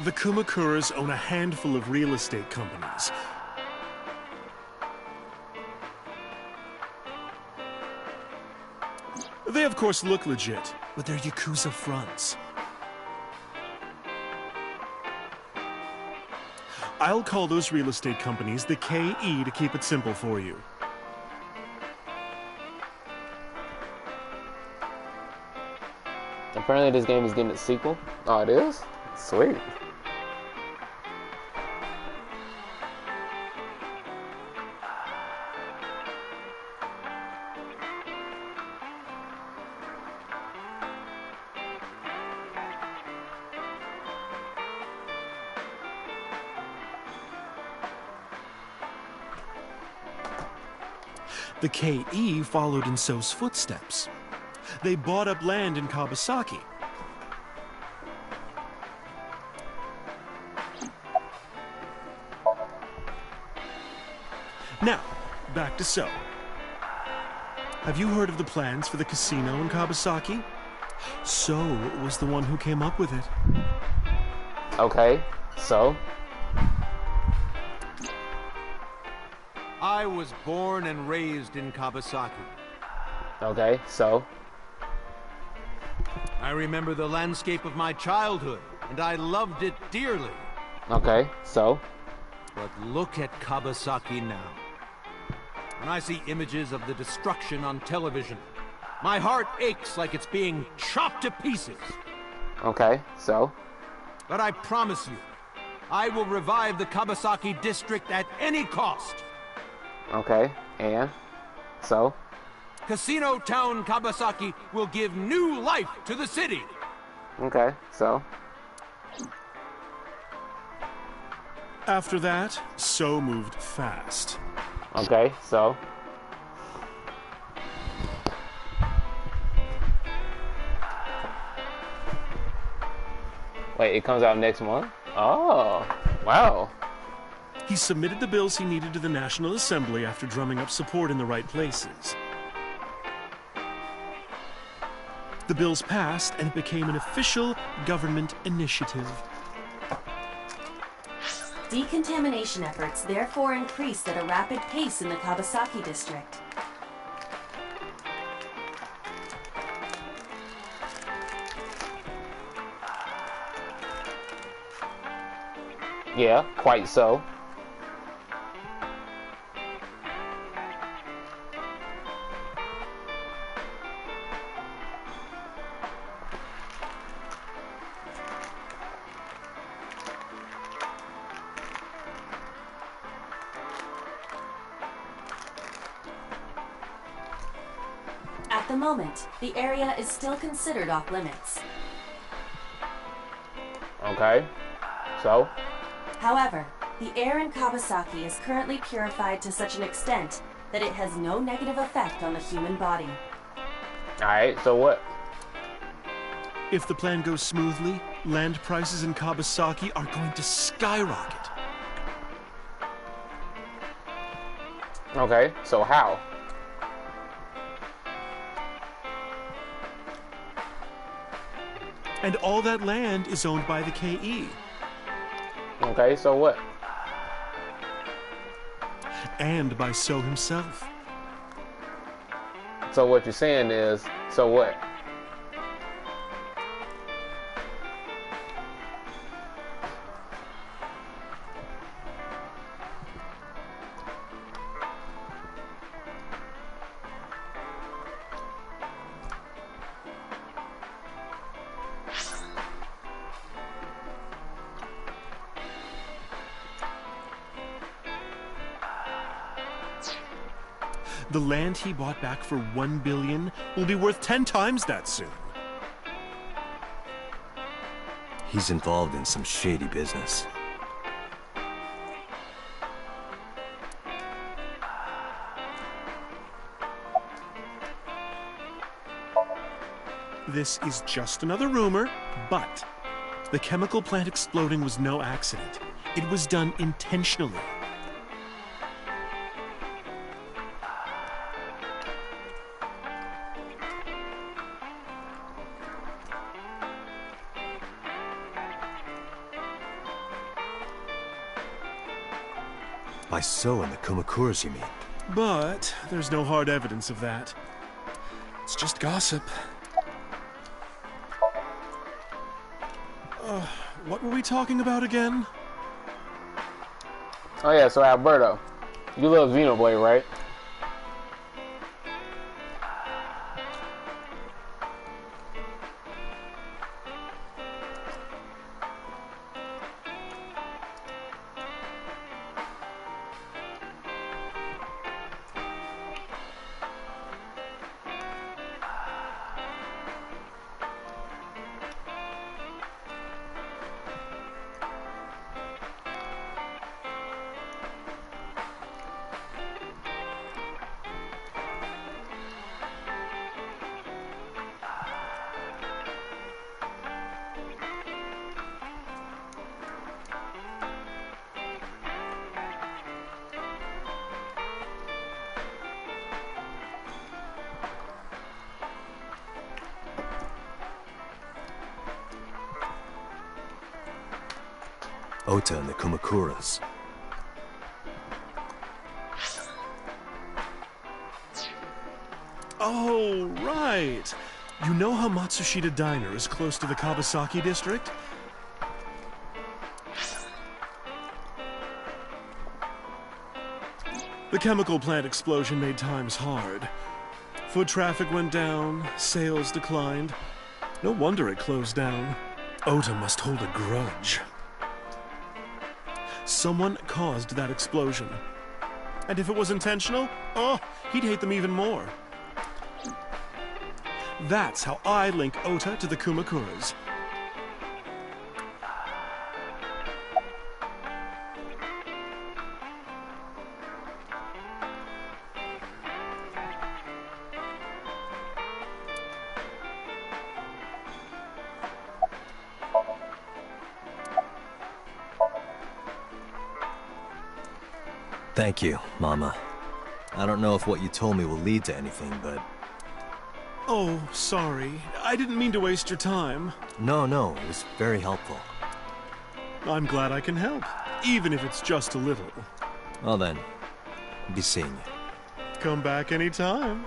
The Kumakuras own a handful of real estate companies. They of course look legit, but they're Yakuza fronts. I'll call those real estate companies the KE to keep it simple for you. Apparently this game is getting a sequel. Oh, it is? Sweet. The KE followed in So's footsteps. They bought up land in Kawasaki. Now, back to So. Have you heard of the plans for the casino in Kawasaki? So was the one who came up with it. Okay, so? I was born and raised in Kawasaki. Okay, so? I remember the landscape of my childhood, and I loved it dearly. Okay, so? But look at Kawasaki now. When I see images of the destruction on television, my heart aches like it's being chopped to pieces. Okay, so? But I promise you, I will revive the Kawasaki district at any cost. Okay, and? So? Casino Town Kawasaki will give new life to the city. Okay, so? After that, So moved fast. Okay, so? Wait, it comes out next month? Oh, wow. He submitted the bills he needed to the National Assembly after drumming up support in the right places. The bills passed and it became an official government initiative. Decontamination efforts therefore increased at a rapid pace in the Kawasaki district. Yeah, quite so. At the moment, the area is still considered off limits. Okay, so? However, the air in Kawasaki is currently purified to such an extent that it has no negative effect on the human body. Alright, so what? If the plan goes smoothly, land prices in Kawasaki are going to skyrocket. Okay, so how? And all that land is owned by the KE. Okay, so what? And by So himself. So what you're saying is, so what? The land he bought back for $1 billion will be worth 10 times that soon. He's involved in some shady business. This is just another rumor, but the chemical plant exploding was no accident. It was done intentionally. By So and the Kumakuras, you mean? But there's no hard evidence of that. It's just gossip. What were we talking about again? Oh yeah, so Alberto, you love Xenoblade, right? Ota and the Kumakuras. Oh, right. You know how Matsushita Diner is close to the Kawasaki district? The chemical plant explosion made times hard. Foot traffic went down, sales declined. No wonder it closed down. Ota must hold a grudge. Someone caused that explosion. And if it was intentional, oh, he'd hate them even more. That's how I link Ota to the Kumakuras. Thank you, Mama. I don't know if what you told me will lead to anything, but... Oh, sorry. I didn't mean to waste your time. No, it was very helpful. I'm glad I can help, even if it's just a little. Well then, I'll be seeing you. Come back anytime.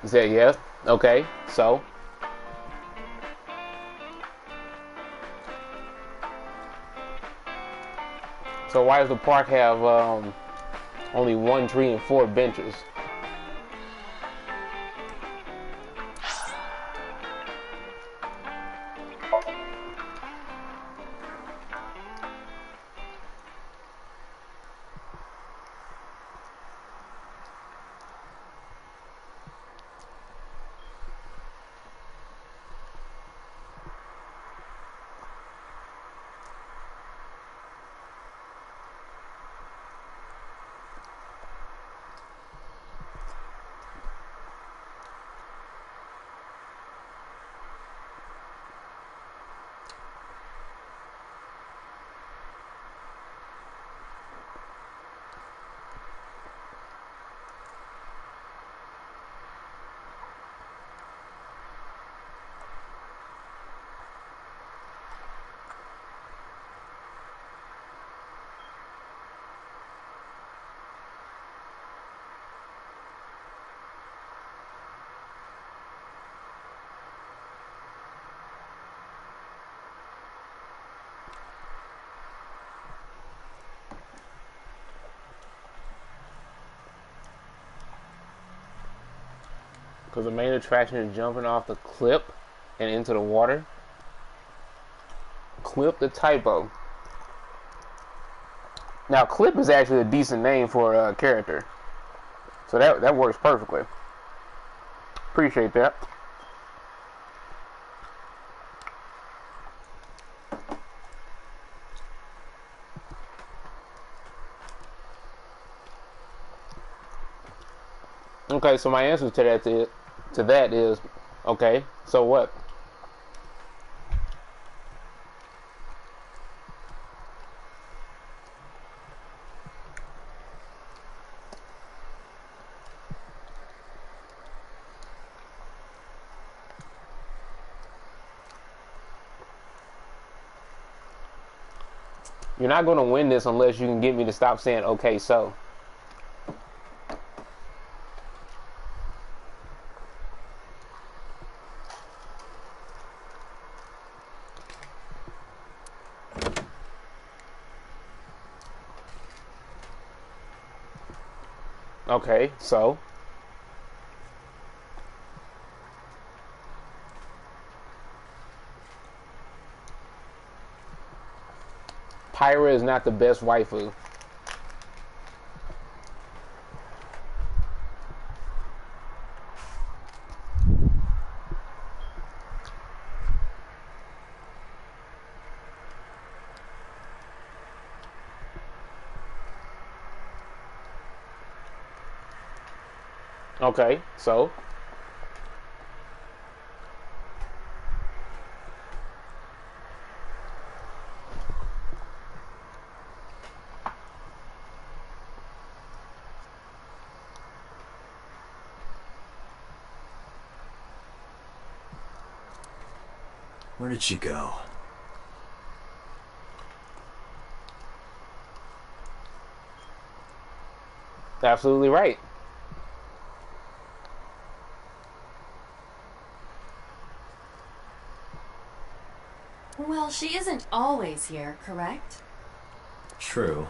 He said, yeah. Okay, so? So why does the park have only 1 tree and 4 benches? Because the main attraction is jumping off the cliff and into the water. Clip the typo. Now, Clip is actually a decent name for a character. So that works perfectly. Appreciate that. Okay, so my answer to that is okay, so what? You're not going to win this unless you can get me to stop saying, okay, so. Okay, so. Pyra is not the best waifu. Okay, so. Where did she go? Absolutely right. Well, she isn't always here, correct? True.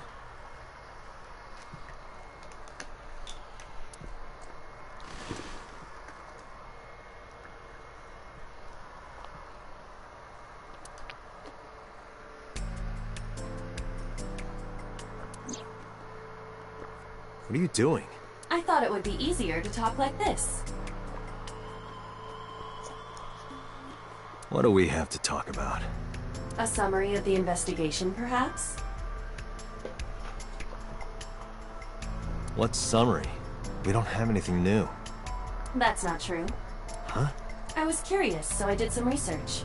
What are you doing? I thought it would be easier to talk like this. What do we have to talk about? A summary of the investigation, perhaps? What summary? We don't have anything new. That's not true. Huh? I was curious, so I did some research.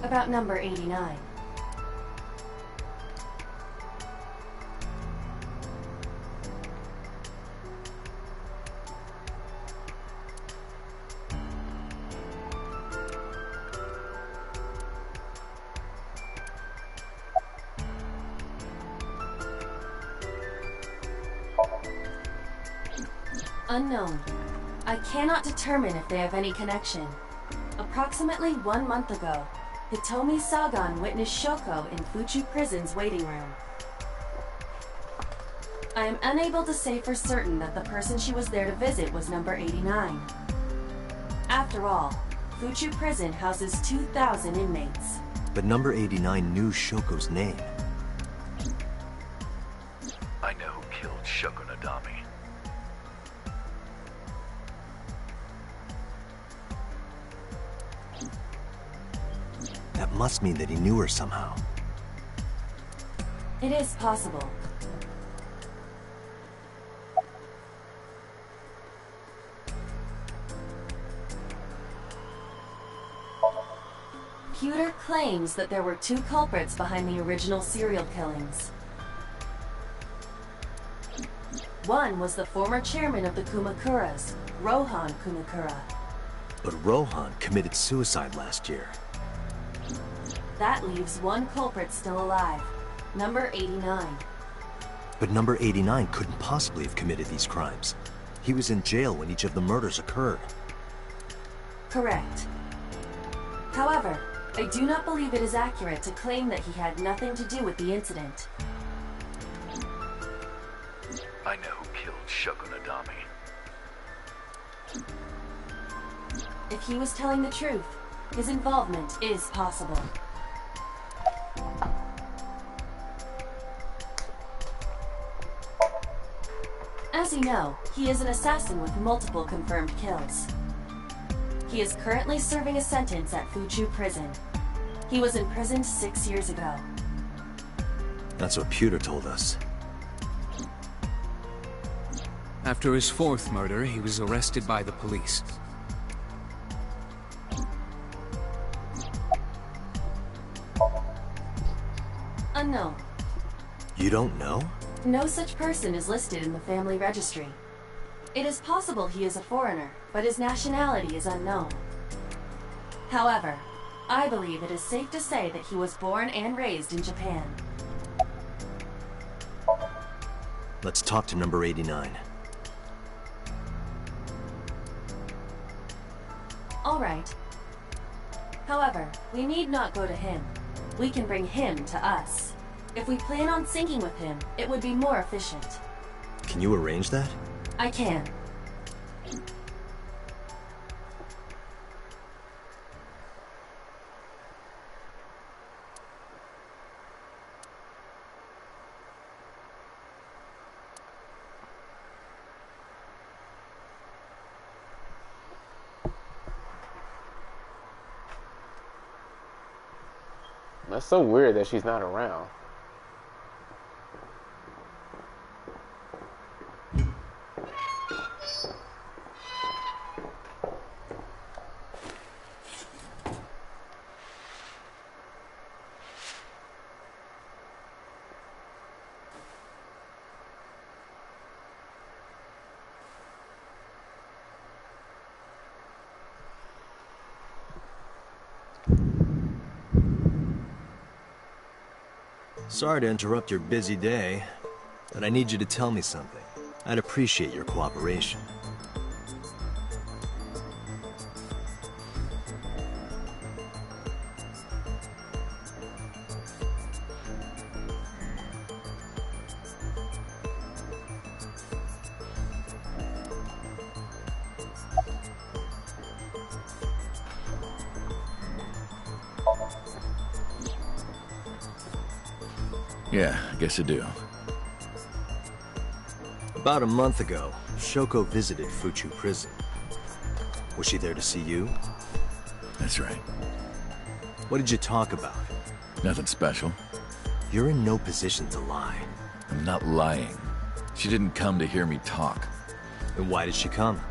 About number 89. Unknown. I cannot determine if they have any connection. Approximately 1 month ago, Hitomi Sagan witnessed Shoko in Fuchu Prison's waiting room. I am unable to say for certain that the person she was there to visit was number 89. After all, Fuchu Prison houses 2,000 inmates. But number 89 knew Shoko's name. I know who killed Shoko Nadami. That must mean that he knew her somehow. It is possible. Pewter claims that there were 2 culprits behind the original serial killings. One was the former chairman of the Kumakuras, Rohan Kumakura. But Rohan committed suicide last year. That leaves 1 culprit still alive, number 89. But number 89 couldn't possibly have committed these crimes. He was in jail when each of the murders occurred. Correct. However, I do not believe it is accurate to claim that he had nothing to do with the incident. I know who killed Shoko Nadami. If he was telling the truth, his involvement is possible. As you know, he is an assassin with multiple confirmed kills. He is currently serving a sentence at Fuchu Prison. He was imprisoned 6 years ago. That's what Pewter told us. After his 4th murder, he was arrested by the police. Unknown. You don't know? No such person is listed in the family registry. It is possible he is a foreigner, but his nationality is unknown. However, I believe it is safe to say that he was born and raised in Japan. Let's talk to number 89. All right. However, we need not go to him. We can bring him to us. If we plan on syncing with him, it would be more efficient. Can you arrange that? I can. That's so weird that she's not around. Sorry to interrupt your busy day, but I need you to tell me something. I'd appreciate your cooperation. Yeah, I guess I do. About a month ago, Shoko visited Fuchu Prison. Was she there to see you? That's right. What did you talk about? Nothing special. You're in no position to lie. I'm not lying. She didn't come to hear me talk. Then why did she come?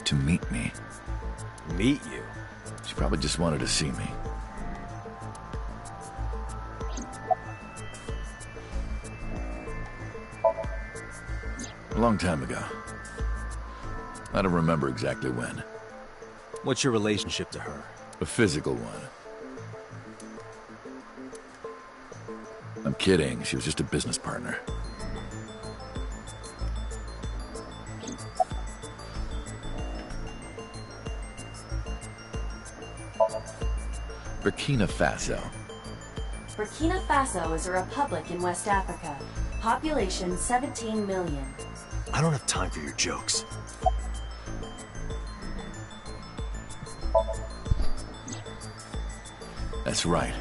To meet me. Meet you? She probably just wanted to see me. A long time ago. I don't remember exactly when. What's your relationship to her? A physical one. I'm kidding. She was just a business partner. Burkina Faso. Burkina Faso is a republic in West Africa. Population 17 million. I don't have time for your jokes. That's right.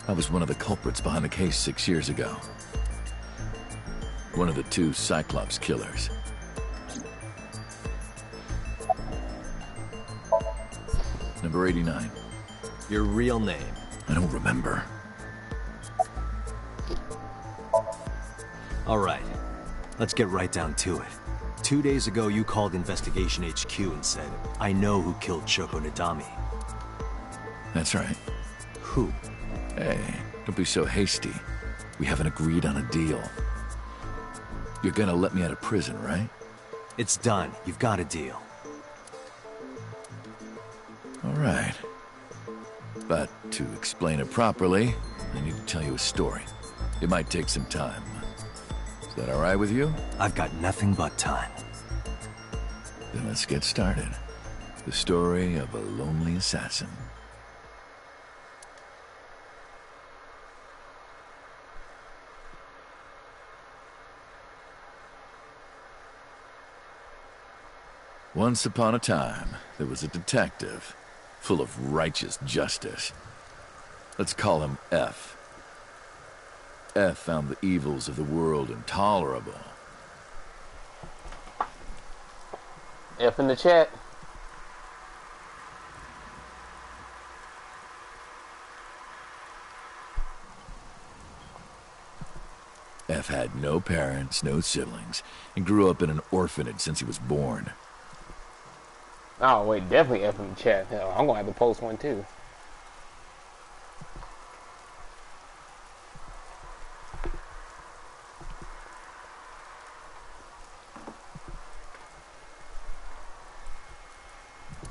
I was one of the culprits behind the case 6 years ago. One of the two Cyclops killers. Number 89. Your real name? I don't remember. All right. Let's get right down to it. 2 days ago, you called Investigation HQ and said, I know who killed Shoko Nadami. That's right. Who? Hey, don't be so hasty. We haven't agreed on a deal. You're gonna let me out of prison, right? It's done. You've got a deal. All right. But to explain it properly, I need to tell you a story. It might take some time. Is that all right with you? I've got nothing but time. Then let's get started. The story of a lonely assassin. Once upon a time, there was a detective, full of righteous justice. Let's call him F. F found the evils of the world intolerable. F in the chat. F had no parents, no siblings, and grew up in an orphanage since he was born. Oh, wait, definitely F in the chat. Hell, I'm gonna have to post one too.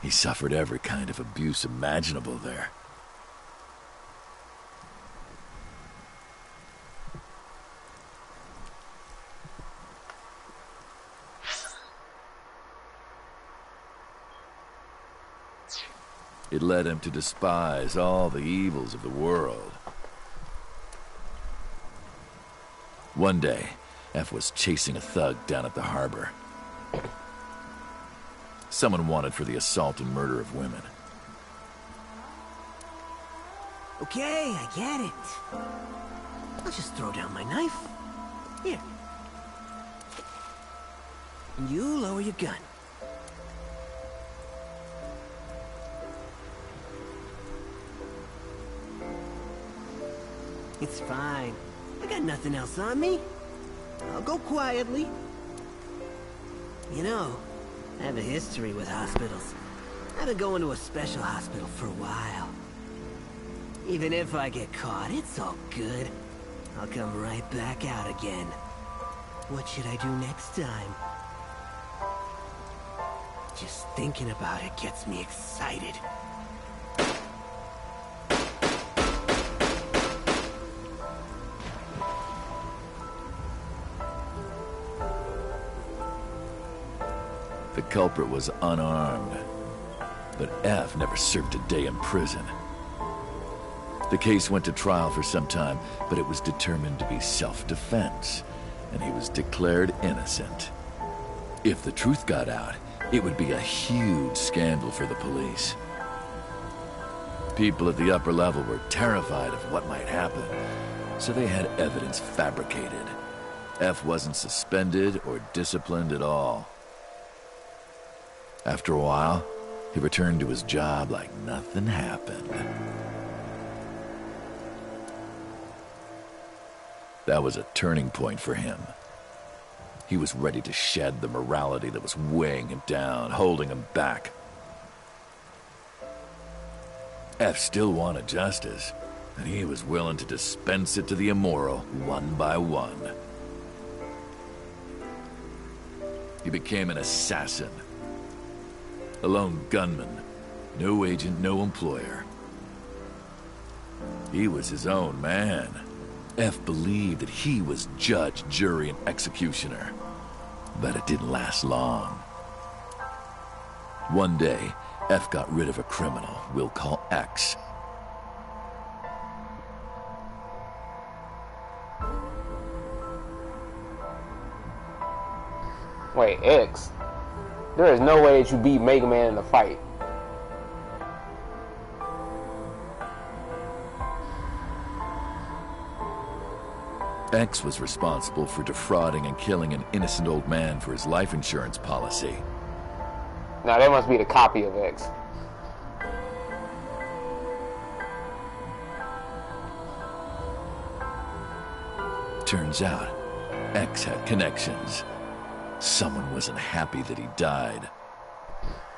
He suffered every kind of abuse imaginable there. It led him to despise all the evils of the world. One day, F was chasing a thug down at the harbor. Someone wanted for the assault and murder of women. Okay, I get it. I'll just throw down my knife. Here. And you lower your gun. It's fine. I got nothing else on me. I'll go quietly. You know, I have a history with hospitals. I've been going to a special hospital for a while. Even if I get caught, it's all good. I'll come right back out again. What should I do next time? Just thinking about it gets me excited. The culprit was unarmed, but F never served a day in prison. The case went to trial for some time, but it was determined to be self-defense, and he was declared innocent. If the truth got out, it would be a huge scandal for the police. People at the upper level were terrified of what might happen, so they had evidence fabricated. F wasn't suspended or disciplined at all. After a while, he returned to his job like nothing happened. That was a turning point for him. He was ready to shed the morality that was weighing him down, holding him back. F still wanted justice, and he was willing to dispense it to the immoral one by one. He became an assassin. A lone gunman. No agent, no employer. He was his own man. F believed that he was judge, jury, and executioner. But it didn't last long. One day, F got rid of a criminal we'll call X. Wait, X? There is no way that you beat Mega Man in a fight. X was responsible for defrauding and killing an innocent old man for his life insurance policy. Now that must be the copy of X. Turns out, X had connections. Someone wasn't happy that he died.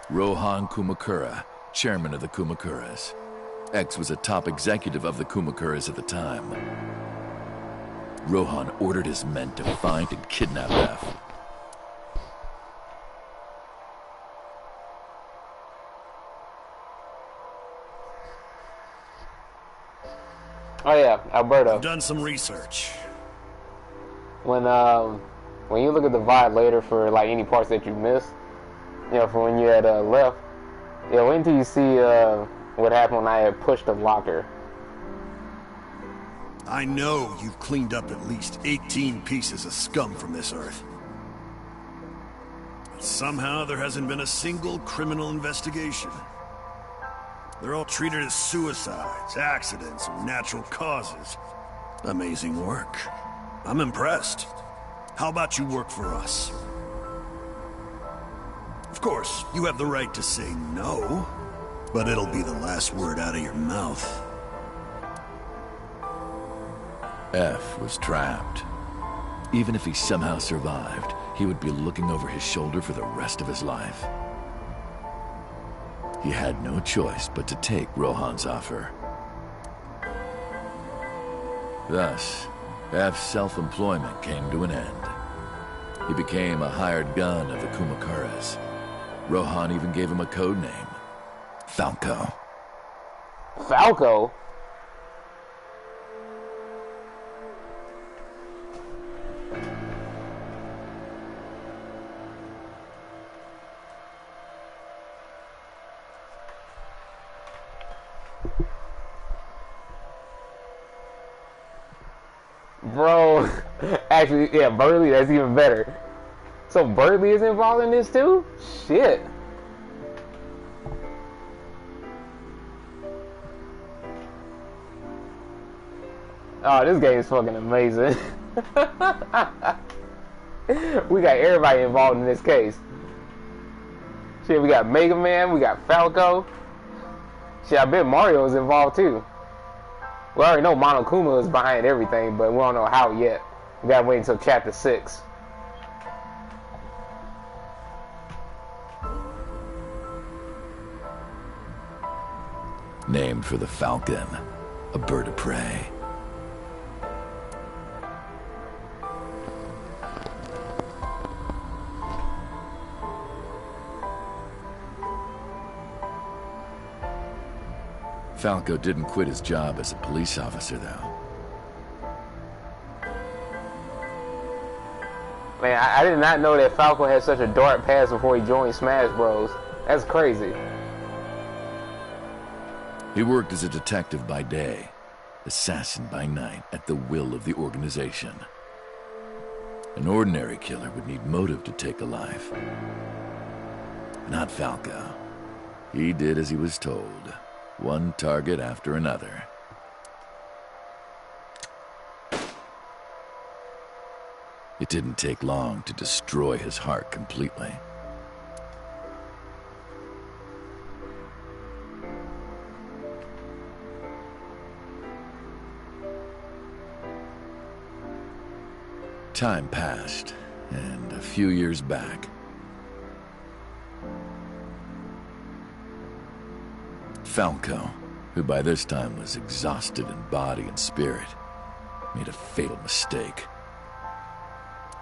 Rohan Kumakura, chairman of the Kumakuras. X was a top executive of the Kumakuras at the time. Rohan ordered his men to find and kidnap F. Oh yeah, Alberto. I've done some research. When you look at the VOD later for like any parts that you missed, you know, from when you had left, yeah, wait until you see what happened when I had pushed the locker. I know you've cleaned up at least 18 pieces of scum from this earth. But somehow there hasn't been a single criminal investigation. They're all treated as suicides, accidents, or natural causes. Amazing work. I'm impressed. How about you work for us? Of course, you have the right to say no, but it'll be the last word out of your mouth. F was trapped. Even if he somehow survived, he would be looking over his shoulder for the rest of his life. He had no choice but to take Rohan's offer. Thus, F's self-employment came to an end. He became a hired gun of the Kumakuras. Rohan even gave him a code name, Falco. Falco? Bro, actually, yeah, Burley, that's even better. So Burley is involved in this too? Shit. Oh, this game is fucking amazing. We got everybody involved in this case. Shit, we got Mega Man, we got Falco. Shit, I bet Mario is involved too. We already know Monokuma is behind everything, but we don't know how yet. We gotta wait until chapter 6. Named for the falcon, a bird of prey. Falco didn't quit his job as a police officer, though. Man, I did not know that Falco had such a dark past before he joined Smash Bros. That's crazy. He worked as a detective by day, assassin by night, at the will of the organization. An ordinary killer would need motive to take a life. Not Falco. He did as he was told, one target after another. It didn't take long to destroy his heart completely. Time passed, and a few years back, Falco, who by this time was exhausted in body and spirit, made a fatal mistake.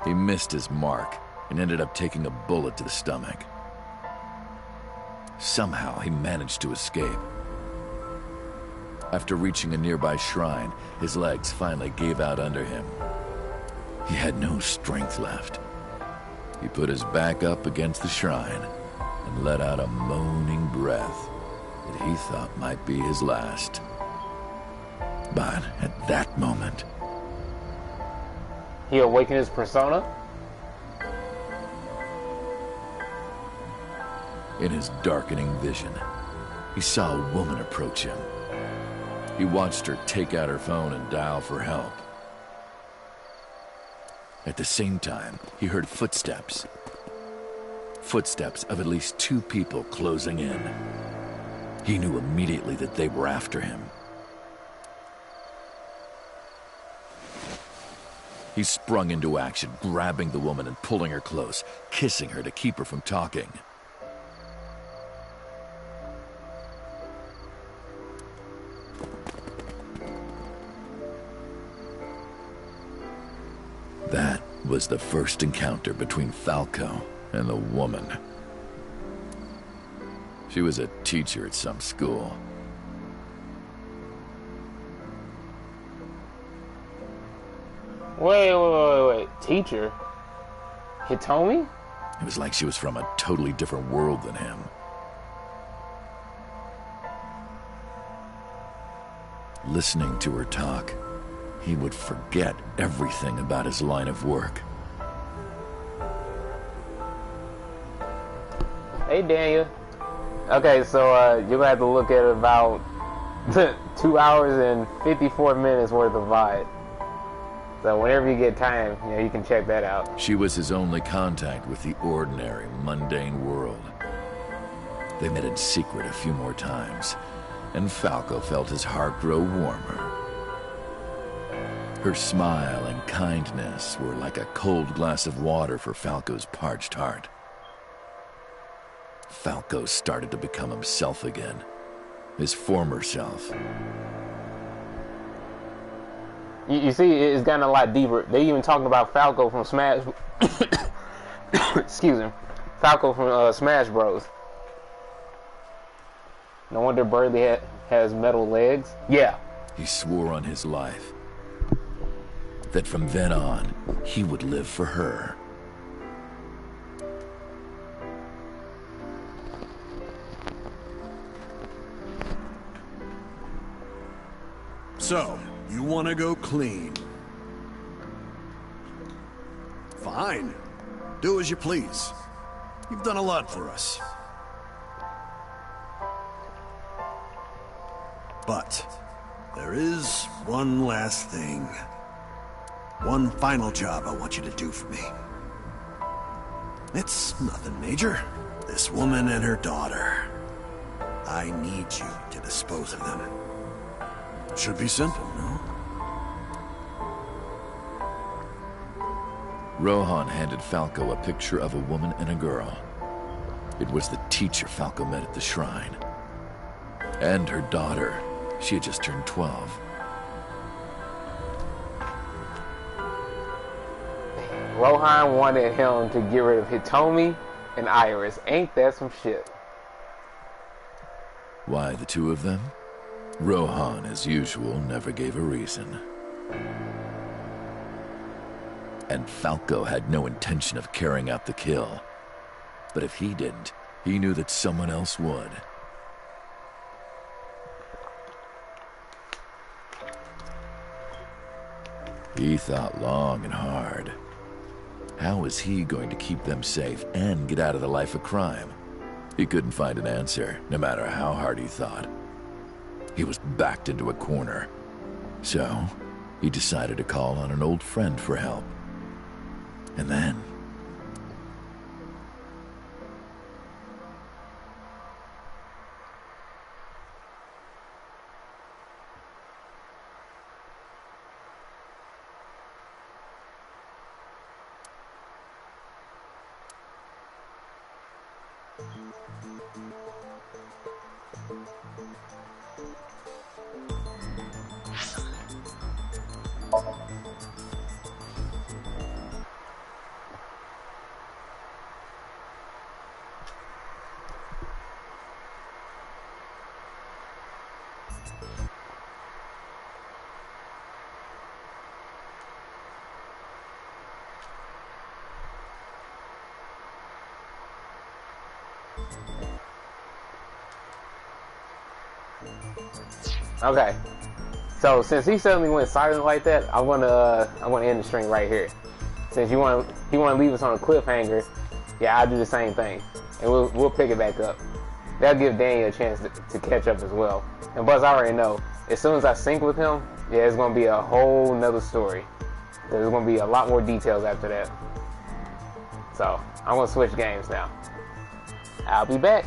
He missed his mark and ended up taking a bullet to the stomach. Somehow, he managed to escape. After reaching a nearby shrine, his legs finally gave out under him. He had no strength left. He put his back up against the shrine and let out a moaning breath that he thought might be his last. But at that moment, he awakened his persona? In his darkening vision, he saw a woman approach him. He watched her take out her phone and dial for help. At the same time, he heard footsteps. Footsteps of at least 2 people closing in. He knew immediately that they were after him. He sprung into action, grabbing the woman and pulling her close, kissing her to keep her from talking. That was the first encounter between Falco and the woman. She was a teacher at some school. Wait. Teacher? Hitomi? It was like she was from a totally different world than him. Listening to her talk, he would forget everything about his line of work. Hey, Daniel. Okay, so you're gonna have to look at about 2 hours and 54 minutes worth of VOD. So whenever you get time, you can check that out. She was his only contact with the ordinary, mundane world. They met in secret a few more times, and Falco felt his heart grow warmer. Her smile and kindness were like a cold glass of water for Falco's parched heart. Falco started to become himself again, his former self. You see, it's gotten a lot deeper. They even talking about Falco from Smash... Excuse me. Falco from Smash Bros. No wonder Burley has metal legs. Yeah. He swore on his life that from then on, he would live for her. So, you want to go clean? Fine. Do as you please. You've done a lot for us. But there is one last thing. One final job I want you to do for me. It's nothing major. This woman and her daughter. I need you to dispose of them. Should be simple, no? Rohan handed Falco a picture of a woman and a girl. It was the teacher Falco met at the shrine. And her daughter. She had just turned 12. Rohan wanted him to get rid of Hitomi and Iris. Ain't that some shit? Why the two of them? Rohan, as usual, never gave a reason. And Falco had no intention of carrying out the kill. But if he didn't, he knew that someone else would. He thought long and hard. How was he going to keep them safe and get out of the life of crime? He couldn't find an answer, no matter how hard he thought. He was backed into a corner. So, he decided to call on an old friend for help. And then... Okay, so since he suddenly went silent like that, I wanna end the stream right here. Since he wanna leave us on a cliffhanger, yeah, I'll do the same thing, and we'll pick it back up. That'll give Daniel a chance to catch up as well. And Buzz, I already know, as soon as I sync with him, yeah, it's gonna be a whole nother story. There's gonna be a lot more details after that. So I'm gonna switch games now. I'll be back.